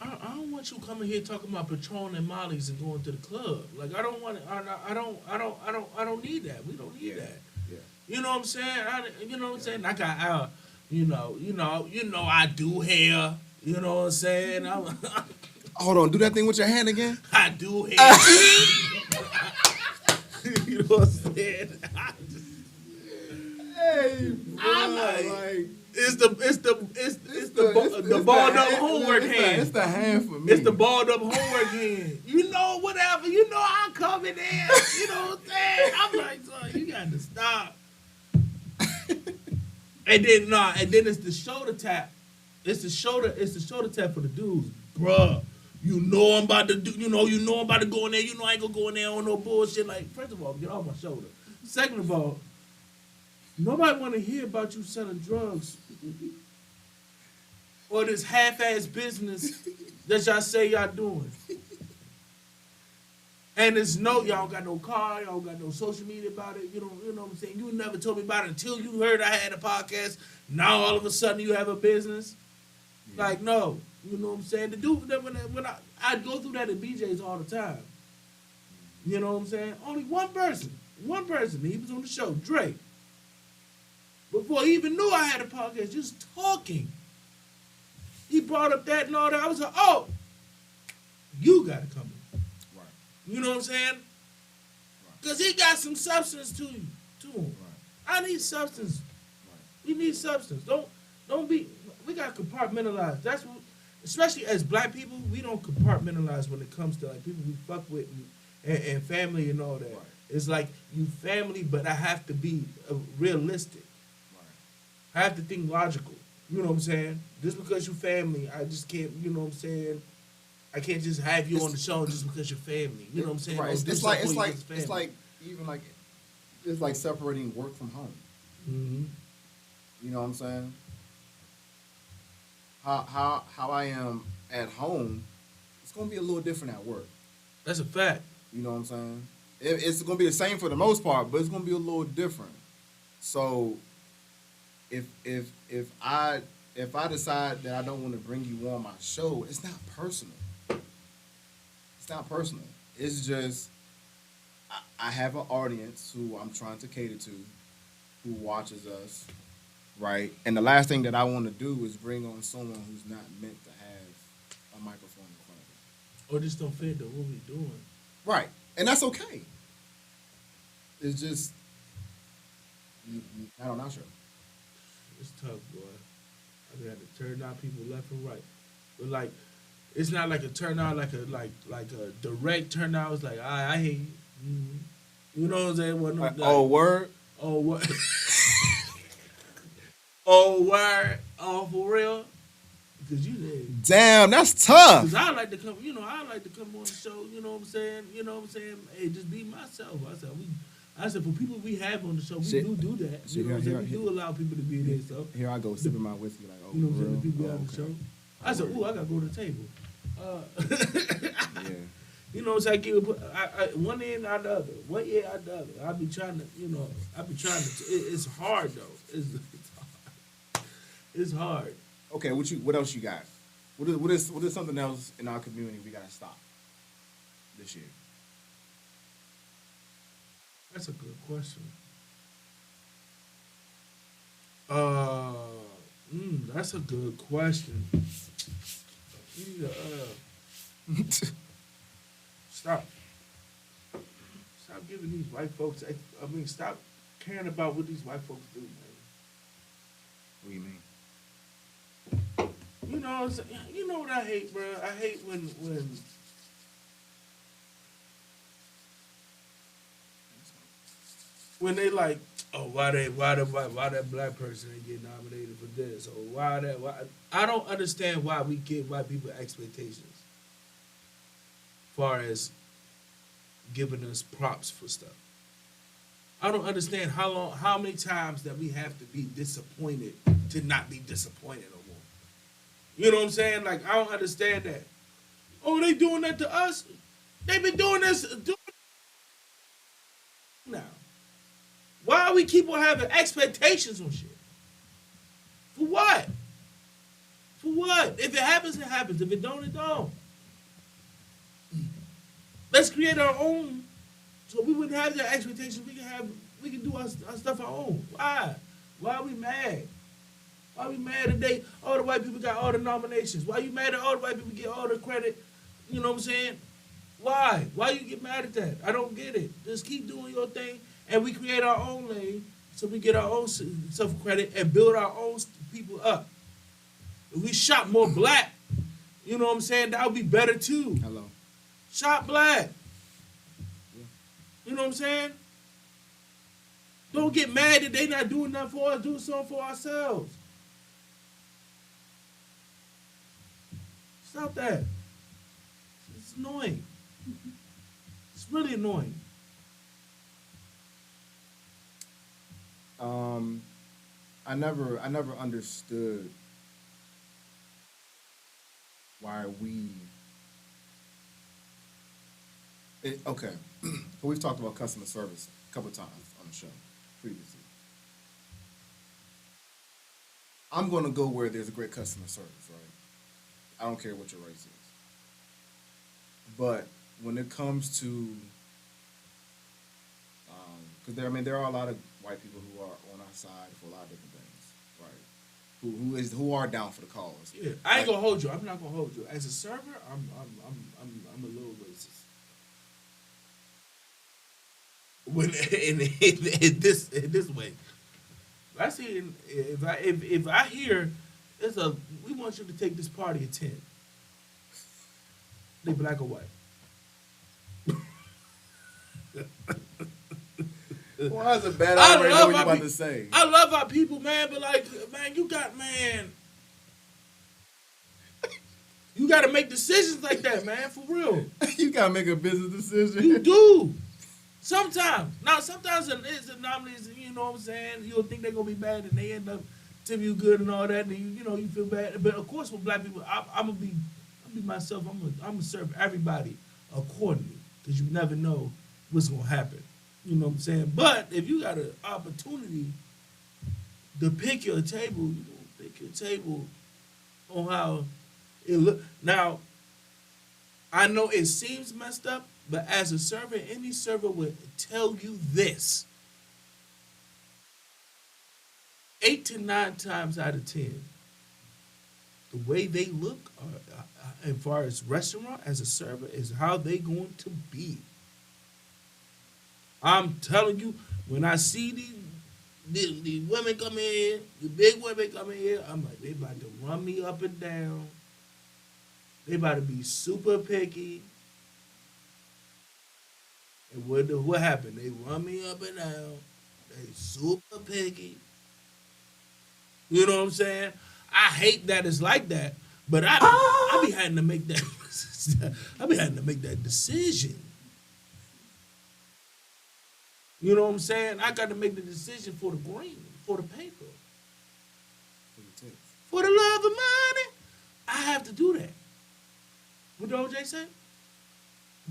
I don't want you coming here talking about Patron and Molly's and going to the club. Like, I don't want it. I don't need that. We don't need that. Yeah. You know what I'm saying? You know what I'm saying? I got you know, I do hair. You know what I'm saying? Hold on, do that thing with your hand again. I do hair. You know what I'm saying? Hey, I'm bro, like, it's the balled up homework hand. It's the hand for me. It's the balled up homework hand. You know, whatever. You know, I'm coming in. You know what I'm saying? I'm like, son, you got to stop. And then it's the shoulder tap. It's the shoulder tap for the dudes, bruh. You know I'm about to do. You know I'm about to go in there. You know I ain't gonna go in there on no bullshit. Like, first of all, get off my shoulder. Second of all, nobody want to hear about you selling drugs or this half-ass business that y'all say y'all doing. And it's y'all don't got no car, y'all don't got no social media about it. You know what I'm saying? You never told me about it until you heard I had a podcast. Now all of a sudden you have a business. Yeah. Like, no. You know what I'm saying? The dude that when I go through that at BJ's all the time. You know what I'm saying? Only one person. He was on the show, Drake. Before he even knew I had a podcast, just talking. He brought up that and all that. I was like, oh, you gotta come in. Right. You know what I'm saying? Because he got some substance to him. Right. I need substance. Right. We need substance. Don't be. We gotta compartmentalize. That's what. Especially as black people, we don't compartmentalize when it comes to like people we fuck with and family and all that. Right. It's like you family, but I have to be realistic. Right. I have to think logical. You know what I'm saying? Just because you family, I just can't. You know what I'm saying? I can't just have you on the show just because you're family. You know what I'm saying? Right. It's like separating work from home. Mm-hmm. You know what I'm saying? How I am at home, it's gonna be a little different at work. That's a fact. You know what I'm saying? It's gonna be the same for the most part, but it's gonna be a little different. So, if I decide that I don't want to bring you on my show, it's not personal. It's not personal. It's just I have an audience who I'm trying to cater to, who watches us. Right, and the last thing that I want to do is bring on someone who's not meant to have a microphone in front of them. Or just don't fit the what we doing. Right, and that's okay. It's just not on our show. It's tough, boy. I got to turn out people left and right, but like, it's not like a turnout, like a direct turnout. It's like I hate you. Mm-hmm. You know what I'm saying? Well, no, like, oh word. Oh what. Oh, word. Oh, for real? Because you did. Damn, that's tough. Because I like to come, I like to come on the show, you know what I'm saying? Hey, just be myself. I said, for people we have on the show, we do that. You know what I'm saying? We do allow people to be there, so. Here I go, sipping my whiskey like, oh, you know what I'm saying? The people we have on the show. I said, ooh, I got to go to the table. Yeah. You know, it's like one end out the other, one ear out the other. I be trying to, it's hard though. It's hard. Okay, what else you got? What is something else in our community we gotta stop this year? That's a good question. That's a good question. You need to, stop giving these white folks. Stop caring about what these white folks do, man. What do you mean? You know what I hate, bro? I hate when they like, oh, why that black person ain't get nominated for this, or why I don't understand why we give white people expectations, far as giving us props for stuff. I don't understand how many times that we have to be disappointed to not be disappointed no more. You know what I'm saying? Like, I don't understand that. Oh, they doing that to us? They've been doing this now. Why are we keep on having expectations on shit? For what? For what? If it happens, it happens. If it don't, it don't. Let's create our own, so we wouldn't have that expectation. We can do our stuff our own. Why? Why are we mad? Why are we mad today? All the white people got all the nominations. Why you mad that all the white people get all the credit? You know what I'm saying? Why? Why you get mad at that? I don't get it. Just keep doing your thing, and we create our own lane, so we get our own self-credit and build our own people up. If we shop more black, you know what I'm saying, that would be better too. Hello. Shop black. Yeah. You know what I'm saying? Don't get mad that they not doing nothing for us. Do something for ourselves. Stop that. It's annoying. It's really annoying. I never understood why okay. We've talked about customer service a couple of times on the show previously. I'm going to go where there's a great customer service, right? I don't care what your race is. But when it comes to, because there are a lot of white people who are on our side for a lot of different things, right? Who are down for the cause. Yeah, I ain't gonna hold you. I'm not gonna hold you. As a server, I'm a little racist. When in this way, I see if I hear we want you to take this party at 10. They black or white. Why is it bad? I already know what you're about to say. I love our people, man, but like, man, you got to make decisions like that, man, for real. You gotta make a business decision. You do. Sometimes. Now, sometimes it's anomalies, you know what I'm saying? You'll think they're gonna be bad and they end up tipping you good and all that, and you feel bad. But of course, with black people, I'm gonna be myself. I'm gonna serve everybody accordingly, because you never know what's gonna happen. You know what I'm saying? But if you got an opportunity to pick your table, pick your table on how it look. Now, I know it seems messed up, but as a server, any server would tell you this: 8 to 9 times out of 10, the way they look, as far as restaurant, as a server, is how they going to be. I'm telling you, when I see these women come in, the big women come in here, I'm like, they about to run me up and down. They about to be super picky. And what happened? They run me up and down. They super picky. You know what I'm saying? I hate that it's like that, but I be having to make that. I be having to make that decision. You know what I'm saying? I got to make the decision for the green, for the paper, for the love of money. I have to do that. What did OJ say?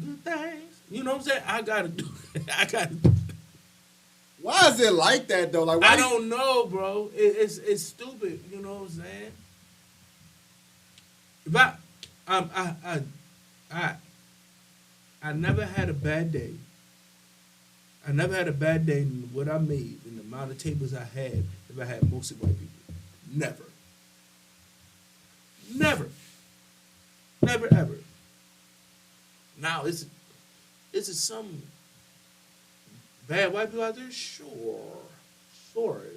Good things. You know what I'm saying? I gotta do it. Why is it like that though? Like, why I don't know, bro. It's stupid. You know what I'm saying? If I never had a bad day. I never had a bad day in what I made and the amount of tables I had if I had mostly white people. Never. Never. Never ever. Now is it some bad white people out there? Sure. Sure it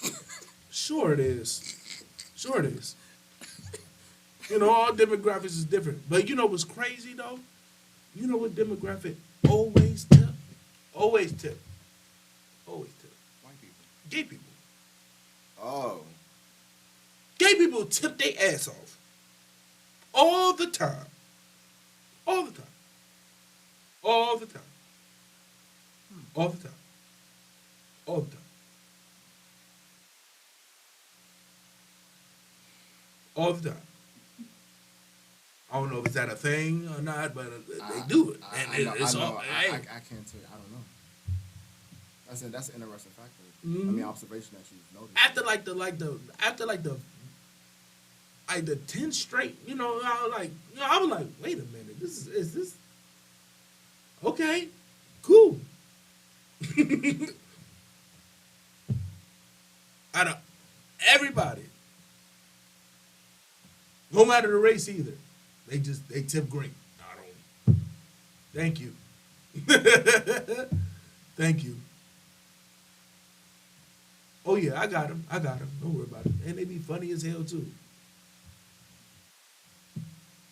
is. Sure it is. Sure it is. You know, all demographics is different. But you know what's crazy though? You know what demographic always tip? Always tip. Always tip. white people? Gay people. Oh, Gay people tip their ass off. All the time. All the time. All the time. All the time. All the time. All the time. I don't know if it's that a thing or not, but they do it. And it's all. I can't tell you. I don't know. That's an interesting factor. I mean, observation that you've noticed. After the 10 straight, you know, I was like, wait a minute, is this okay, cool. Out of everybody, no matter the race either, they tip green. I don't. Thank you. Thank you. Oh yeah, I got him. Don't worry about it. And they be funny as hell too.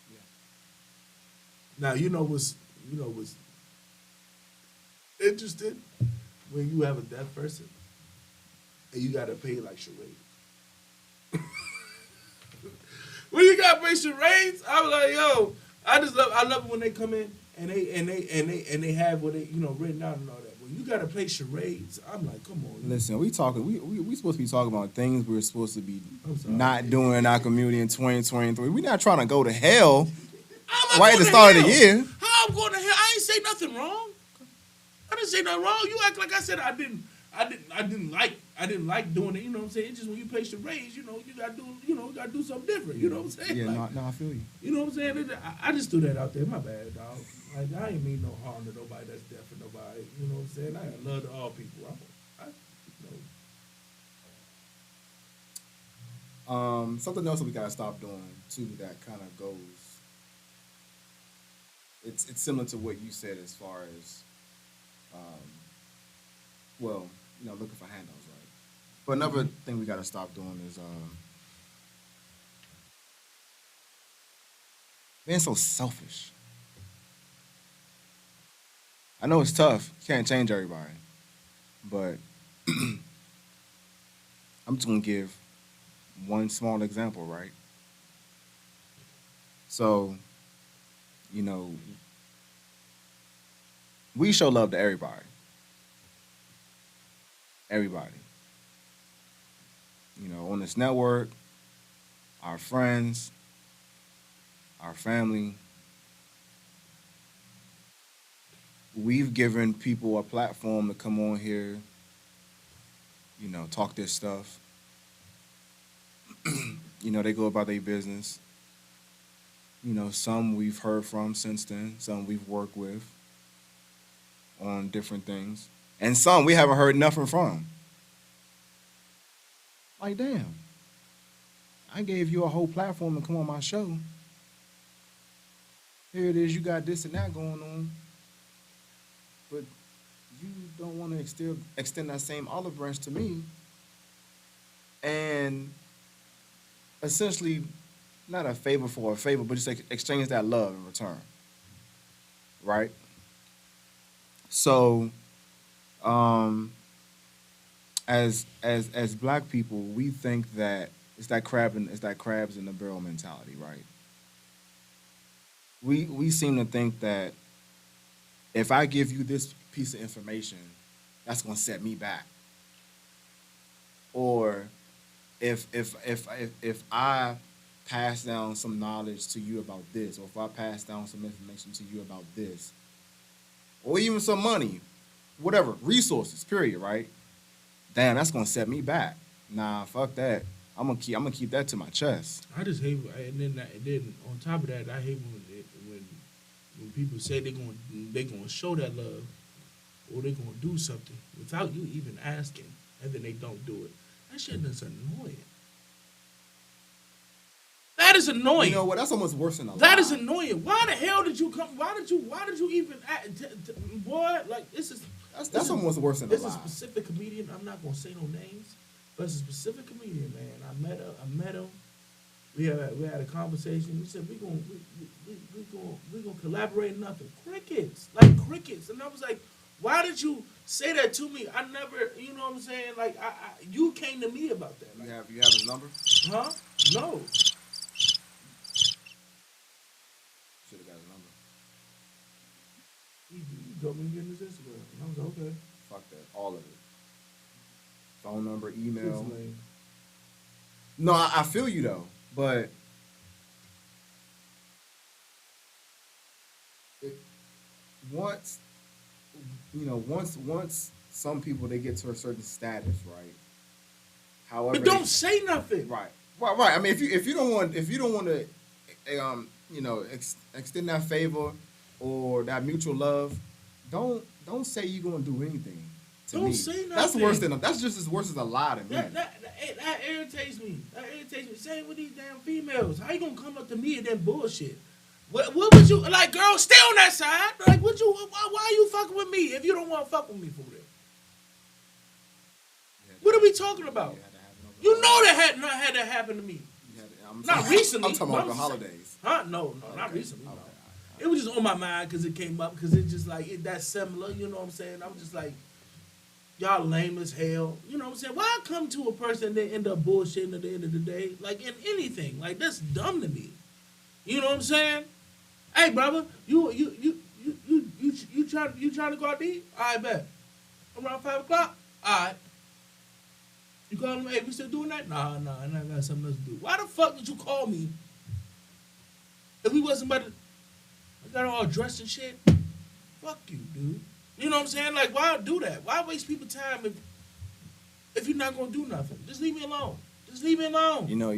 Yeah. Now you know what's interesting when you have a deaf person and you gotta pay like charades. When you gotta pay charades, I was like, yo, I love it when they come in and they have what they written out and all that. When you gotta play charades, I'm like, come on. Listen, we supposed to be talking about things we're supposed to be I'm sorry. not doing in our community in 2023. We're not trying to go to hell How am I right at going the to start of hell? the year. How I'm going to hell? I ain't say nothing wrong. I didn't say nothing wrong. You act like I said I didn't like doing it. You know what I'm saying? It's just when you play charades, you gotta do something different. You know what I'm saying? Yeah, Like, no, I feel you. you know what I'm saying? I just threw that out there. My bad, dog. Like, I ain't mean no harm to nobody that's deaf or nobody. You know what I'm saying? I got love to all people. Something else that we gotta stop doing too that kind of goes. It's similar to what you said as far as, looking for handouts, right? But another thing we gotta stop doing is being so selfish. I know it's tough. You can't change everybody, but I'm just gonna give one small example, right? So, we show love to everybody. Everybody. On this network, our friends, our family. We've given people a platform to come on here, talk their stuff. They go about their business. Some we've heard from since then, some we've worked with on different things, and some we haven't heard nothing from. Like, damn, I gave you a whole platform to come on my show. Here it is, you got this and that going on, but you don't want to extend that same olive branch to me, and essentially, not a favor for a favor, but just exchange that love in return, right? So, as black people, we think that it's that crabs in the barrel mentality, right? We seem to think that if I give you this piece of information, that's gonna set me back, or if I pass down some knowledge to you about this, or if I pass down some information to you about this, or even some money, whatever, resources, period, right? Damn, that's gonna set me back. Nah, fuck that. I'm gonna keep that to my chest. I just hate, and then on top of that, I hate when people say they gonna show that love, or they gonna do something without you even asking, and then they don't do it. That shit is annoying. That is annoying. You know what? That's almost worse than a lie. That is annoying. Why the hell did you come? Why did you even boy? Like this is That's almost worse than a This is lie. a specific comedian. I'm not gonna say no names, but it's a specific comedian, man. I met him. We had a conversation. We said we gonna collaborate. Nothing. Crickets, like crickets. And I was like, why did you say that to me? I never, you know what I'm saying? Like you came to me about that. Like, You have his number? huh? No. Should have got his number. He told me to get in his Instagram. And I was like, okay. Fuck that. All of it. Phone number, email. It's lame. No, I feel you though, but once some people they get to a certain status, right? However, But don't say nothing. right. I mean, if you don't want to, extend that favor or that mutual love, don't say you're gonna do anything. To Don't me. say That's nothing. worse than that's just as worse as a lie to me. That irritates me. That irritates me. Same with these damn females. How you gonna come up to me and then bullshit? What would you like, girl? Stay on that side. Like, why are you fucking with me if you don't want to fuck with me for real? What are we talking about? You know that had not had that happen to me. Not recently. I'm talking No, about the holidays. Huh? No, not Okay. recently. No. Okay. It was just on my mind because it came up because it's just like that's similar. You know what I'm saying? I'm just like, y'all lame as hell. You know what I'm saying? Why come to a person and they end up bullshitting at the end of the day? Like in anything. Like that's dumb to me. You know what I'm saying? Hey brother, you trying to go out to eat? I bet. Around 5 o'clock? Alright. You call him, hey, we still doing that? Nah, I got something else to do. Why the fuck did you call me if we wasn't about to I got all dressed and shit? Fuck you, dude. You know what I'm saying? Like, why do that? Why waste people's time if you're not gonna do nothing? Just leave me alone. Just leave me alone. You know,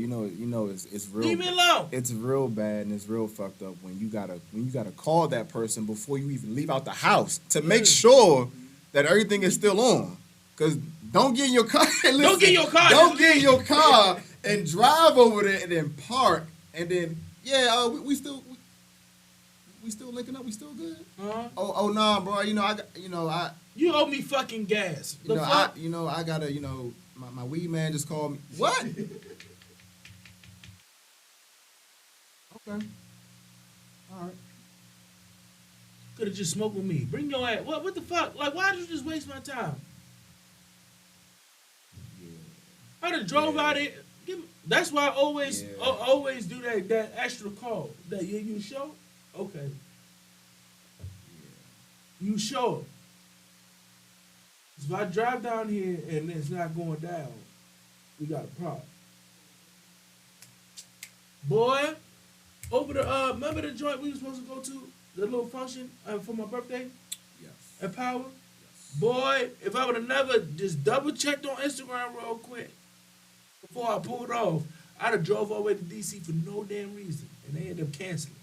it's real. Leave me alone. It's real bad and it's real fucked up when you gotta call that person before you even leave out the house to make sure that everything is still on. Cause don't get in your car. Listen, Don't get in your car. Don't get in your car and drive over there and then park and then we still linking up. We still good. Uh-huh. Oh nah, bro. You owe me fucking gas. The fuck? I gotta my weed man just called me. What? Okay. All right. Could have just smoked with me. Bring your ass. What the fuck? Like, why did you just waste my time? Yeah. I done drove out here. That's why I always do that extra call. That you show? Okay. You show. If I drive down here and it's not going down, we got a problem. Boy, over the remember the joint we were supposed to go to? The little function for my birthday? Yes. At Power? Yes. Boy, if I would have never just double checked on Instagram real quick before I pulled off, I'd have drove all the way to DC for no damn reason. And they ended up canceling.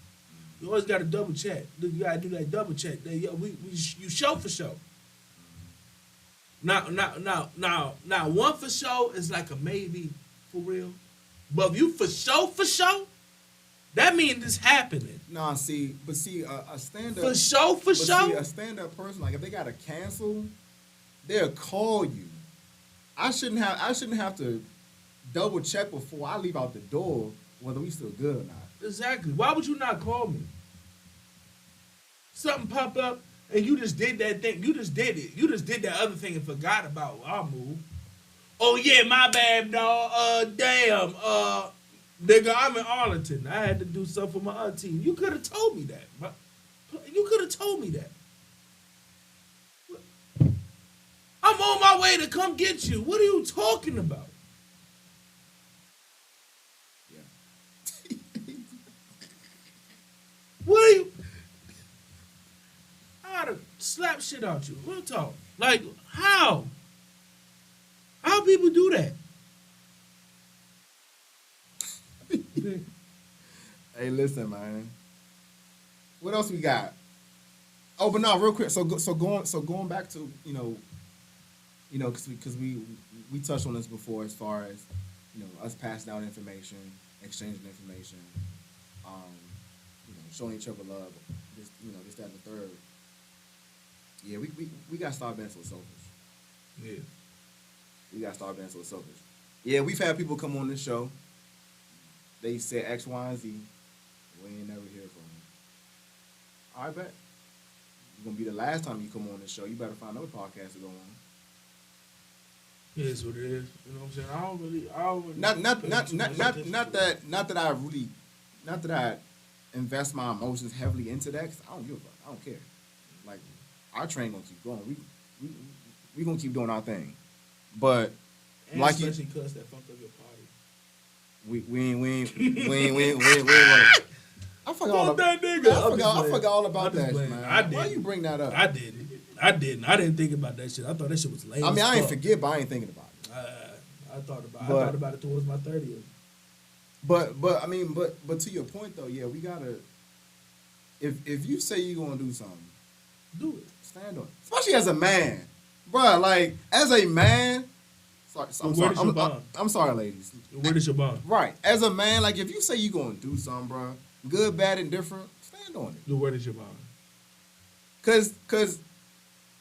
You always got to double check. You got to do that double check. You show for show. Now, one for show is like a maybe for real. But if you for show, that means it's happening. Nah, a stand-up For show, a stand-up person, like if they gotta cancel, they'll call you. I shouldn't have to double check before I leave out the door whether we still good or not. Exactly. Why would you not call me? Something popped up and you just did that thing. You just did it. You just did that other thing and forgot about our move. Oh yeah, my bad, dog. Damn. Nigga, I'm in Arlington. I had to do stuff for my auntie. You could have told me that. You could have told me that. I'm on my way to come get you. What are you talking about? Yeah. slap shit out you. Real talk. Like, how? How people do that? Hey, listen, man. What else we got? Oh, but no, real quick. So going back to because we touched on this before as far as us passing out information, exchanging information, showing each other love, this that and the third. Yeah, we got to start being so selfish. Yeah. We got to start being so selfish. Yeah, we've had people come on this show. They said X, Y, and Z. We ain't never hear from them. I bet. It's going to be the last time you come on this show. You better find another podcast to go on. It is what it is. You know what I'm saying? I don't really not that I invest my emotions heavily into that, 'cause I don't give a fuck. I don't care. Like, our train gonna keep going. We gonna keep doing our thing. But and like especially because that fucked up your party. we ain't I forgot all Fuck about that nigga. I forgot all about I'm just that, playing. man. I didn't. Why you bring that up? I didn't. I didn't think about that shit. I thought that shit was lame. I mean, as I ain't fuck. forget, but I ain't thinking about it. I thought about it towards my 30th. But I mean, but to your point though, yeah, we gotta. If you say you're gonna do something, Do it. stand on it. Especially as a man, bruh. Like as a man. I'm sorry, ladies. Where is your bond? Right, as a man, like if you say you're gonna do something, bruh, good, bad, and different, stand on it. Where is your bond? Cause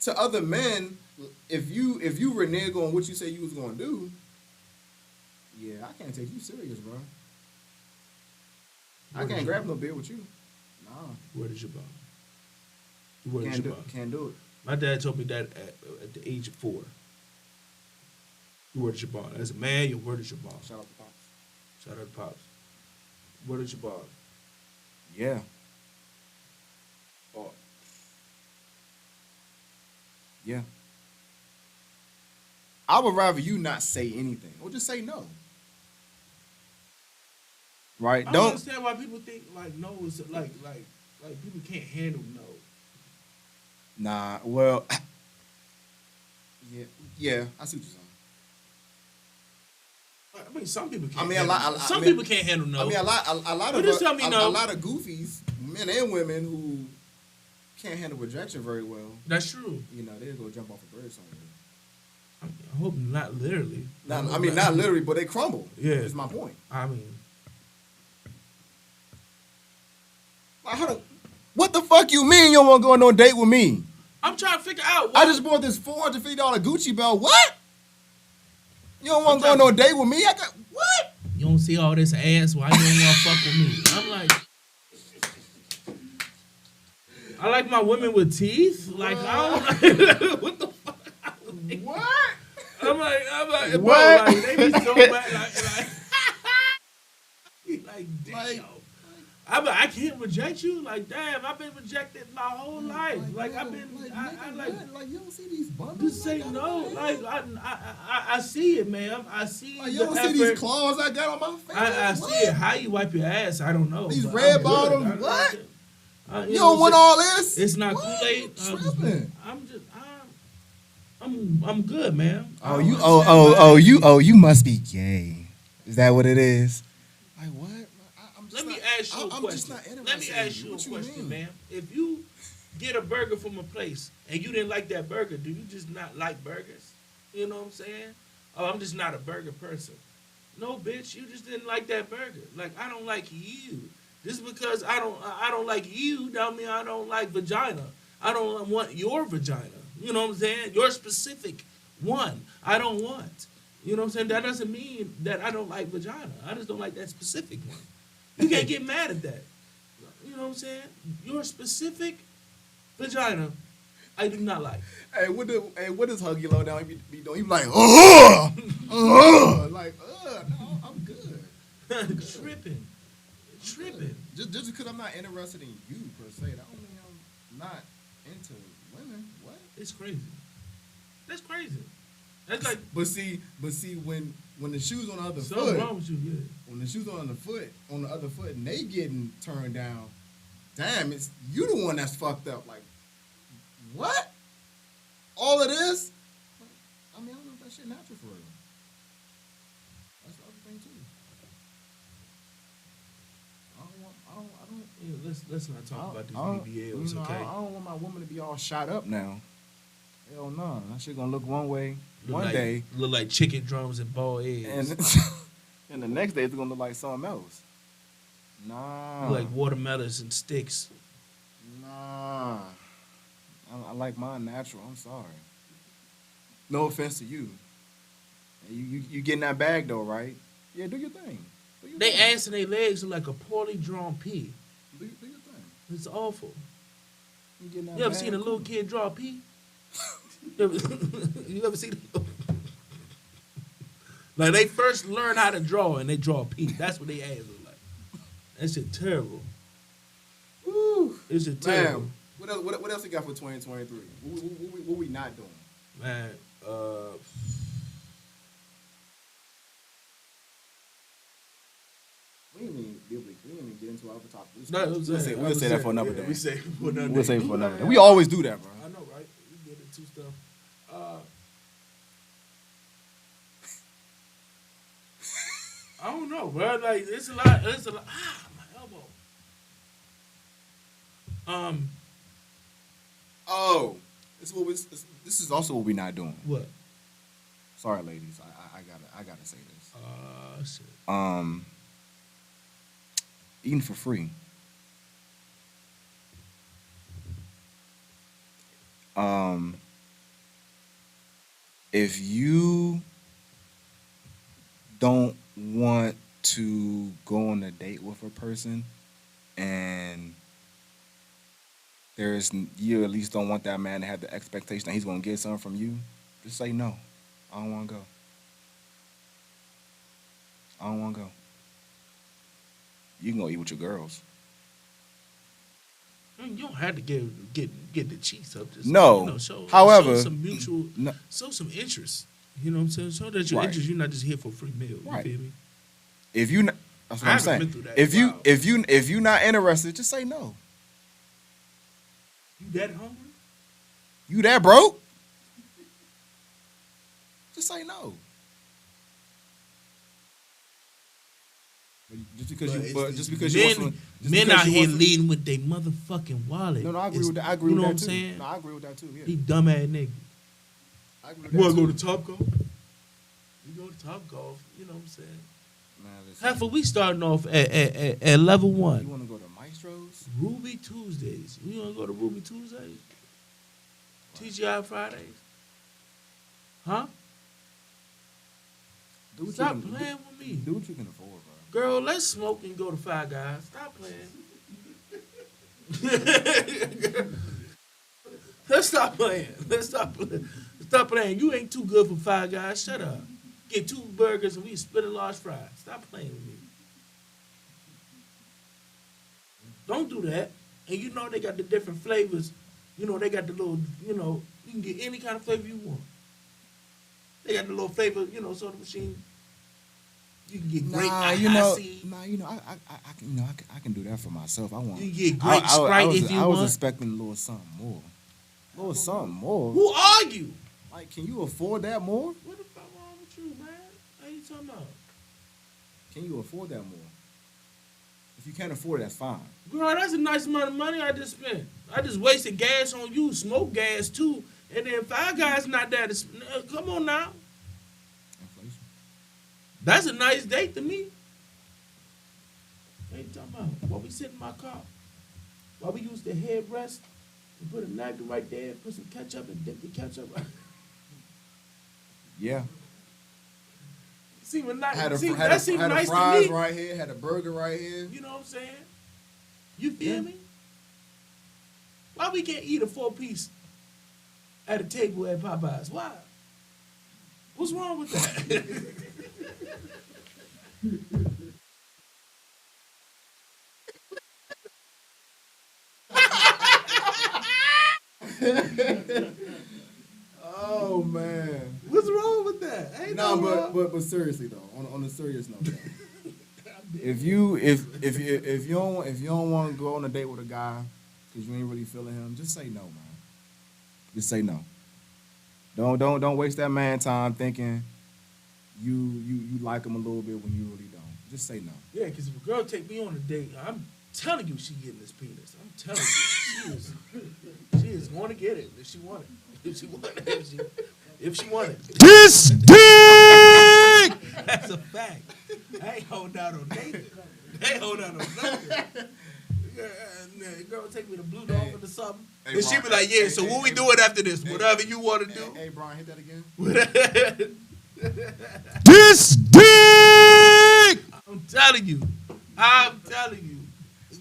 to other men, if you renege on what you say you was gonna do, yeah, I can't take you serious, bro. I can't grab no beer with you. Nah. Where is your bond? Where is your bond? Can't do it. My dad told me that at the age of 4. Where is your bond? As a man, your word is your bond. Shout out to Pops. Shout out to Pops. Where is your bond? Yeah. Oh. Yeah. I would rather you not say anything or just say no. Right? I don't understand why people think like no is like people can't handle no. Nah. Well. Yeah. I see what you're saying. I mean, some people can't. I mean, some people can't handle no. I mean, a lot But just tell me a no. lot of goofies, men and women who can't handle rejection very well. That's true. They'll go jump off a bridge somewhere. I hope not literally. Not literally, but they crumble. Yeah, is my point. I mean, like, what the fuck you mean you don't want to go on no date with me? I'm trying to figure out. I just bought this $450 Gucci belt. What? You don't want to go on no date with me? I got what? You don't see all this ass. Why you don't want to fuck with me? I'm like, I like my women with teeth. Like I don't. What the fuck? What? I'm like, What? bro, like they be so bad. Like damn. I can't reject you. Like damn, I've been rejected my whole life. Like I've been, like you don't see these bundles. just say no. Like I see it, ma'am. I see Like, you the don't effort. see these claws I got on my face. I What? see it. How you wipe your ass? I don't know. These but red I'm good. bottoms, what? You You know don't want what all this? It's not What? Kool-Aid. Tripping. I'm good, man. You must be gay. Is that what it is? Like what? Let me ask you a question. Just not interested. Let me ask you a What you question, mean? man. If you get a burger from a place and you didn't like that burger, do you just not like burgers? You know what I'm saying? Oh, I'm just not a burger person. No, bitch, you just didn't like that burger. Like I don't like you. Just because I don't like you, don't mean I don't like vagina. I don't want your vagina. You know what I'm saying? Your specific one. I don't want. You know what I'm saying? That doesn't mean that I don't like vagina. I just don't like that specific one. You can't get mad at that. You know what I'm saying? Your specific vagina, I do not like. Hey, what does Huggy Low down be doing? He be like, like, no, I'm good. Tripping. Just because I'm not interested in you per se, that don't mean I'm not into women. What? It's crazy. That's crazy. That's like But see, when the shoes on the other something foot, wrong with you, yeah. when the shoes on the other foot, and they getting turned down, damn, it's you the one that's fucked up. Like, What? All of this? I mean, I don't know if that shit natural for real. That's the other thing too. I don't. Yeah, let's not talk about I don't- these BBLs, okay? I don't want my woman to be all shot up now. Hell no, that shit gonna look one way Look one like- day, look like chicken drums and bald eggs. and and the next day it's gonna look like something else. Nah, Look like watermelons and sticks. nah. I like mine natural. I'm sorry. No offense to you. You getting that bag though, right? Yeah, do your thing. Do your They thing. ass and their legs look like a poorly drawn pea. Do your thing. It's awful. You getting that You ever bag, seen a little cool. kid draw a pea? you ever seen like they first learn how to draw and they draw a pea. That's what they ass look like. That shit terrible. Woo. It's just terrible. Man, what else we got for 2023? What we not doing? Man, We didn't even get into our other topic. we'll We'll say that for another day. We say it for another We'll day. say it for another day. We always do that, bro. I know, right? We get into stuff. I don't know, bro. Like it's a lot. It's a lot. Ah, my elbow. Oh, this is also what we not doing. What? Sorry, ladies. I gotta say this. Shit. Eating for free. If you don't want to go on a date with a person and you at least don't want that man to have the expectation that he's gonna get something from you, just say no. I don't wanna go. I don't wanna go. You can go eat with your girls. I mean, you don't have to get the cheeks up. Just, No. Show However, some mutual, no. show some interest. You know what I'm saying? Show that you're Right. interested. You're not just here for a free meal. You Right. feel me? If you, that's what I I'm haven't saying. been through that If in a you, while. if you not interested, just say no. You that hungry? You that broke? Just say no. Just because But you, it's but the just because you want Men, some, just men because out you here want some- leading with their motherfucking wallet. No, I agree It's- with that. I agree you with know that what too. I'm saying? No, I agree with that too. Yeah. These dumb ass niggas. I agree with You that want to go too. to Top Golf? You go to Top Golf. You know what I'm saying? Man, listen, Half of we starting off at level you 1. want to go to Maestro's? Ruby Tuesdays. We want to go to Ruby Tuesdays? TGI Fridays? Huh? Do what Stop you can, playing with me. do what you can afford, bro. Girl, let's smoke and go to Five Guys. Stop playing. Let's stop playing. Let's stop playing. Stop playing. You ain't too good for Five Guys. Shut up. Get 2 burgers and we split a large fry. Stop playing with me. Don't do that. And you know they got the different flavors. You know, they got the little, you can get any kind of flavor you want. They got the little flavor, soda machine. You can get grape I can do that for myself. I want. You can get grape Sprite if you I was want. expecting a little something more. A little something more. Who are you? Like, can you afford that more? What the fuck wrong with you, man? What are you talking about? Can you afford that more? If you can't afford it, that's fine. Girl, that's a nice amount of money I just spent. I just wasted gas on you, smoke gas too, and then Five Guys not that. Come on now. Inflation. That's a nice date to me. What you talking about? While we sit in my car, while we use the headrest and put a napkin right there, put some ketchup and dip the ketchup. Yeah. Seem nice. Had a That seemed had a nice to fries me. right here. Had a burger right here. You know what I'm saying? You feel Yeah. me? Why we can't eat a 4-piece at a table at Popeyes? Why? What's wrong with that? Oh man. What's wrong with that? Ain't No, wrong. but seriously though, on a serious note, though, if you don't want to go on a date with a guy because you ain't really feeling him, just say no, man. Just say no. Don't waste that man time thinking you like him a little bit when you really don't. Just say no. Yeah, because if a girl take me on a date, I'm telling you she getting this penis. I'm telling you. She is going to get it if she want it. If she want it. If she want it. This dick! That's a fact. I ain't holding out on Nathan. I ain't holding out on nothing. Girl take me to Blue Dolphin or something. Hey, And she be Brian, like, yeah, so what we doing after this? Whatever you want to do. Hey, Brian, hit that again. This dick! I'm telling you.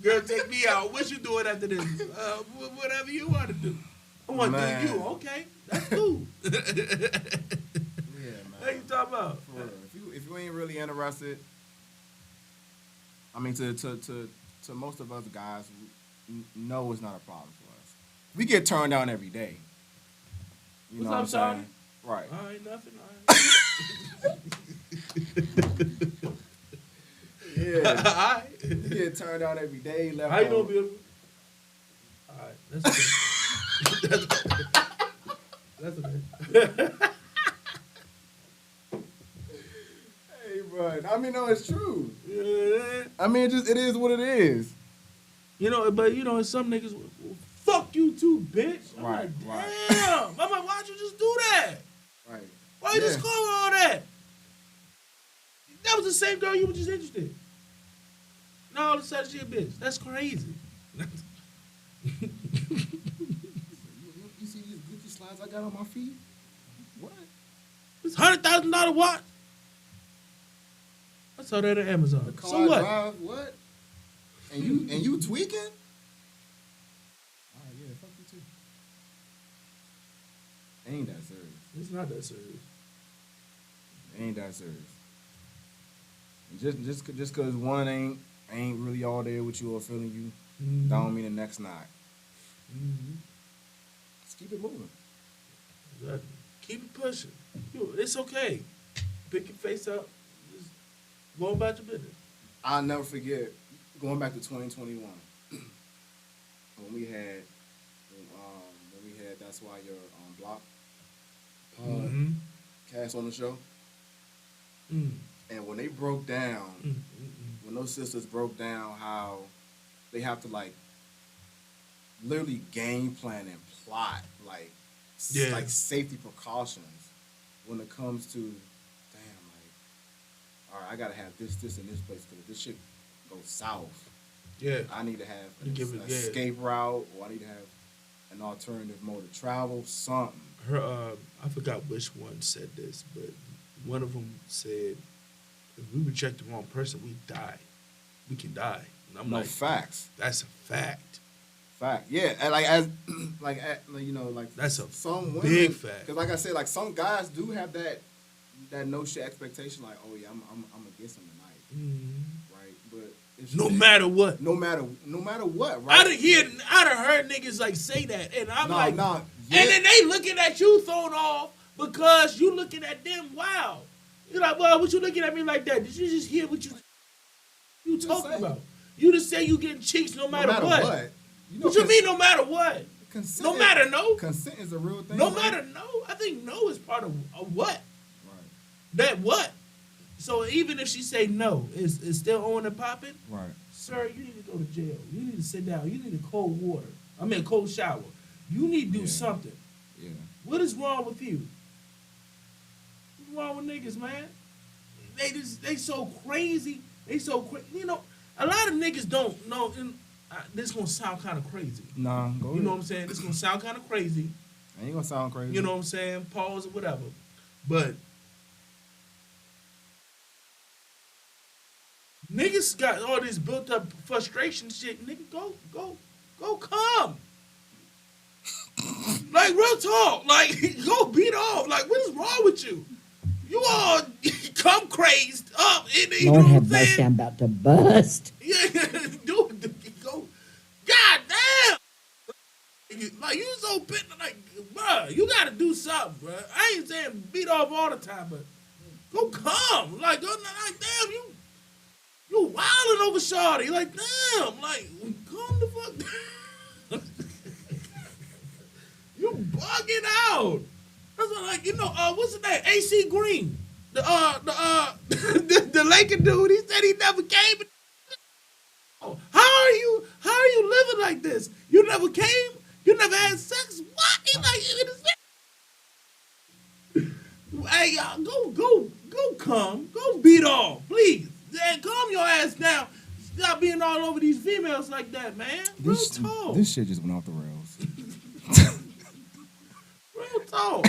Girl, take me out. What you doing after this? Whatever you want to do. I want to do you. Okay, that's cool. Yeah, man. What you talking about? For real. If you ain't really interested, I mean, to most of us guys, no is not a problem for us. We get turned down every day. You know what I'm saying? Right. I ain't nothing. Yeah. You get turned down every day. Left How you doing, on- beautiful? All right, that's okay. That's okay. Hey, bro. I mean, no, it's true. Yeah. I mean, it is what it is. You know, but you know, some niggas, well, fuck you too, bitch. I'm Right, like, right. damn. I'm like, why'd you just do that? Right. Why you just Yeah. call her all that? That was the same girl you were just interested in. Now all of a sudden she a bitch. That's crazy. You see these Gucci slides I got on my feet? What? It's $100,000 watch. I saw that at Amazon. The car So what? drive, what? And you tweaking? All right, yeah, fuck you too. Ain't that serious? It's not that serious. Ain't that serious? And just cause one ain't really all there with you or feeling you, Mm-hmm. don't mean the next not. Mm-hmm. Just keep it moving. Exactly. Keep it pushing. It's okay. Pick your face up. Just go about your business. I'll never forget going back to 2021 when we had That's Why You're on Block cast on the show. Mm. And when they broke down, Mm. when those sisters broke down how they have to like literally game plan and plot like Yeah. like safety precautions when it comes to all right, I gotta have this in this place because if this shit goes south, Yeah. I need to have You give an it- yeah. escape route, or I need to have an alternative mode of travel, something. I forgot which one said this, but one of them said, if we reject the wrong person, we die. We can die. And I'm No, like, facts. that's a fact. Fact. Yeah, and like you know, like That's a some women, big fact. Because like I said, like some guys do have that no shit expectation, like, oh yeah, I'm gonna get some tonight, right? But it's No matter what. no matter what, right? I done heard niggas like say that, and I'm like, yeah. and then they looking at you thrown off because you looking at them. Wow, you're like, well, what you looking at me like that? Did you just hear what you talking saying. about? You just say you getting cheeks no matter what. You know, What you mean no matter what? Consent, No matter no. Consent is a real thing. No right? matter no. I think no is part of what? Right. That what? So even if she say no, it's still on and popping. Right. Sir, you need to go to jail. You need to sit down. You need a cold water. I mean, a cold shower. You need to do Yeah. something. Yeah. What is wrong with you? What's wrong with niggas, man? They so crazy. They so crazy. You know, a lot of niggas don't know. And this gonna sound kind of crazy. Nah, go You know what I'm ahead. saying? This gonna sound kind of crazy. Ain't gonna sound crazy. You know what I'm saying? Pause or whatever. But niggas got all this built up frustration shit. Nigga, go come. Like real talk. Like go beat off. Like what is wrong with you? You all come crazed up. You know Lord what I'm have mercy, saying? I'm about to bust. Yeah, dude, go. God damn. Like you so bit like, bruh, you gotta do something, bruh. I ain't saying beat off all the time, but go come. Like, go, like damn, you wilding over shawty. Like, damn, like, calm the fuck down. You You bugging out. That's what, like, what's his name? AC Green. The Laker dude, he said he never came. How are you living like this? You never came? You never had sex? What? He like, hey, y'all, go, come. Go beat off, please. Yeah, calm your ass down. Stop being all over these females like that, man. Real talk. This shit just went off the rails. Real talk.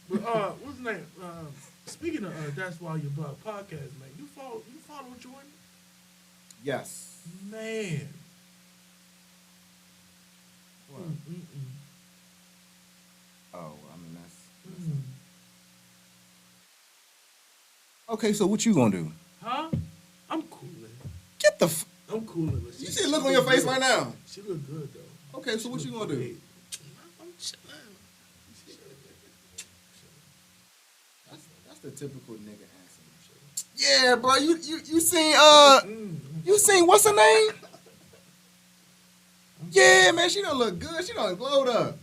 But, what's his name? Speaking of That's Why You Bought podcast, man. You follow Jordan? Yes. Man. What? Oh, I mean that's. Okay, so what you gonna do? Huh? I'm cooling. Get the. I'm cooling. You see the look on your face right now. She look good though. Okay, so what you gonna do? I'm chilling. That's the typical nigga answer. Yeah, bro. You seen you seen what's her name? Yeah, man. She don't look good. She don't glowed up.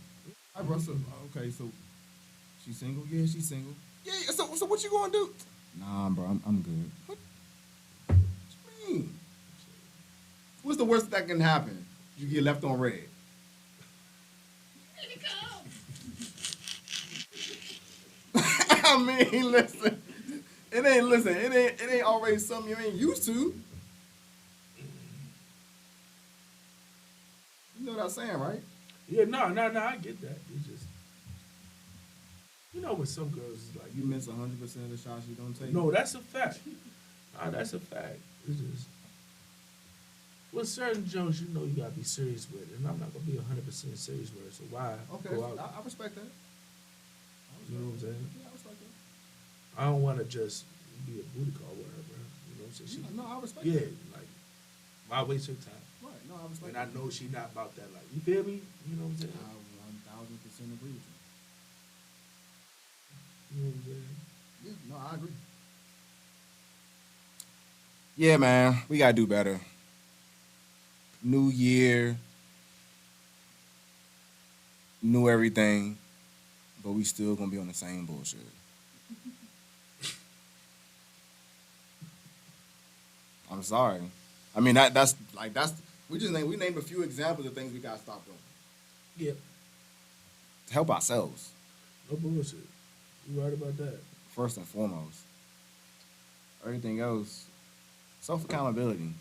I bro. So, okay, so she single? Yeah, she's single. Yeah. So what you gonna do? Nah, bro. I'm good. What you mean? What's the worst that can happen? You get left on red. I mean, listen. It ain't always something you ain't used to. You know what I'm saying, right? Yeah, no, I get that. It's just, with some girls, it's like, You miss 100% of the shots you don't take. no, that's a fact. That's a fact. It's just, with certain jokes, you gotta be serious with, and I'm not gonna be 100% serious with it. So why Okay, go out? I respect that. You know what I'm saying? Yeah, I respect that. I don't want to just be a booty call with her, bro. You know what I'm saying? No, I respect Yeah, that. like, why waste your time? Right, no, I respect And I know she not about that. Like, you feel me? You know what I'm saying? I 1000% agree with you. You know what I'm saying? Yeah, no, I agree. Yeah, man, we gotta do better. New year, new everything, but we still gonna be on the same bullshit. I'm sorry. I mean that's we named a few examples of things we gotta stop doing Yeah. to help ourselves No bullshit. You right about that. first and foremost. Everything else, self accountability.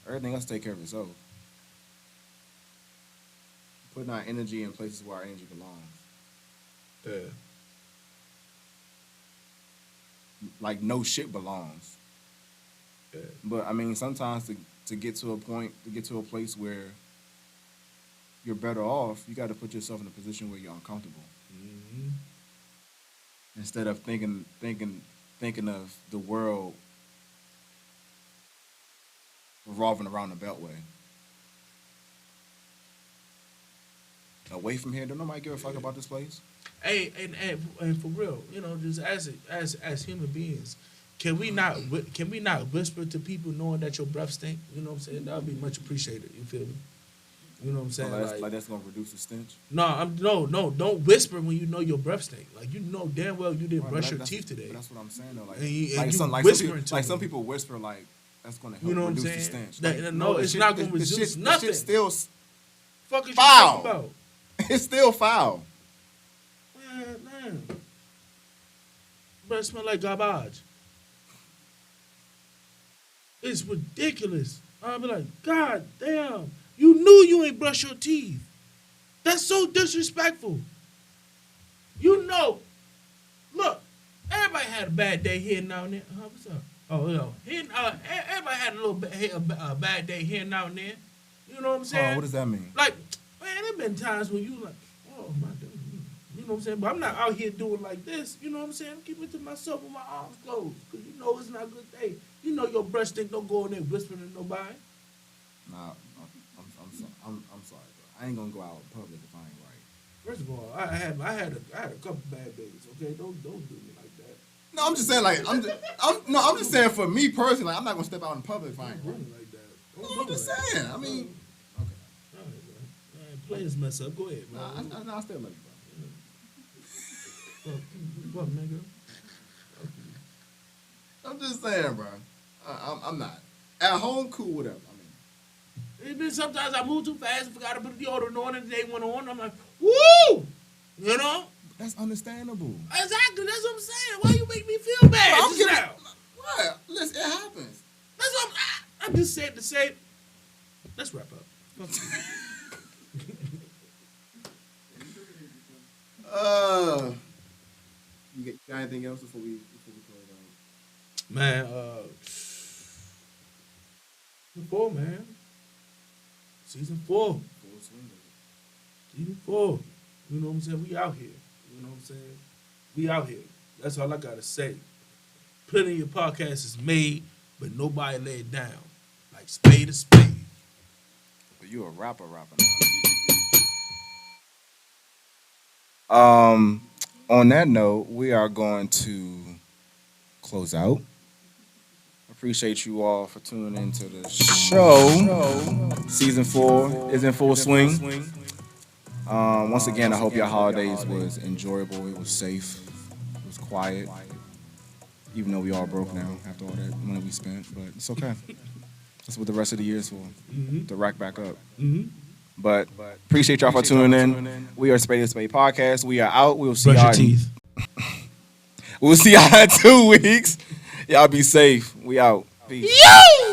Everything else take care of itself. Putting our energy in places where our energy belongs. Yeah. Like no shit belongs. Yeah. But I mean, sometimes to get to a place where you're better off, you got to put yourself in a position where you're uncomfortable. Mm-hmm. Instead of thinking of the world revolving around the beltway. Away from here, don't nobody give a fuck about this place. Hey, and for real, just as human beings, can we not whisper to people knowing that your breath stink? You know what I'm saying? That would be much appreciated. You feel me? You know what I'm saying? Like that's gonna reduce the stench. No, don't whisper when you know your breath stink. Like, damn well you didn't brush your teeth today. But that's what I'm saying though. Like, And you some whispering people whisper like that's gonna help You know what I'm reduce the saying? stench. Like, No, it's not gonna reduce the nothing. shit still Fuck is you foul. talking about? It's still foul. Man. Breath smell like garbage. It's ridiculous. I'll be like, God damn, you knew you ain't brush your teeth. That's so disrespectful. Look, everybody had a bad day here now and then. What's up? Oh, everybody had a bad day here now and then. You know what I'm saying? Oh, what does that mean? Like, man, there been times when you like, oh my God, you know what I'm saying? But I'm not out here doing like this. You know what I'm saying? I'm keeping it to myself with my arms closed, because it's not a good day. Your breath stink. Don't go in there whispering to nobody. Nah, I'm sorry, bro. I ain't gonna go out in public if I ain't right. First of all, I had a couple bad days. Okay, don't do me like that. No, I'm just saying like I'm just saying for me personally, like, I'm not gonna step out in public if I ain't Don't do right. me like that. No, I'm just saying. I mean, okay. All right, bro. I ain't players mess up. Go ahead, bro. Nah, I still love you, What, nigga? bro. I'm just saying, bro. I'm not. At home, cool, whatever. I mean, It been sometimes I moved too fast and forgot to put the deodorant on, and the day went on. I'm like, woo! You know? that's understandable. Exactly. That's what I'm saying. Why you make me feel bad I'm just giving- now? What? Listen, it happens. That's what I'm just saying to say. Let's wrap up. You got anything else before we close out? Man, season 4, man. Season 4. Full swing, baby. Season 4. You know what I'm saying? We out here. You know what I'm saying? We out here. That's all I gotta say. Plenty of podcasts is made, but nobody laid down. Like Spade to Spade. But you a rapper now. On that note, we are going to close out. Appreciate you all for tuning into the show. Season 4 is in full swing. Once again, I hope your holidays was enjoyable. It was safe. It was quiet. Even though we all broke now after all that money we spent, but it's okay. That's what the rest of the year is for. To rack back up. But appreciate y'all for tuning in. We are Spade to Spade Podcast. We are out. We'll see Brush your y'all. teeth. We'll see y'all in 2 weeks. Y'all be safe. We out. Peace. Yo!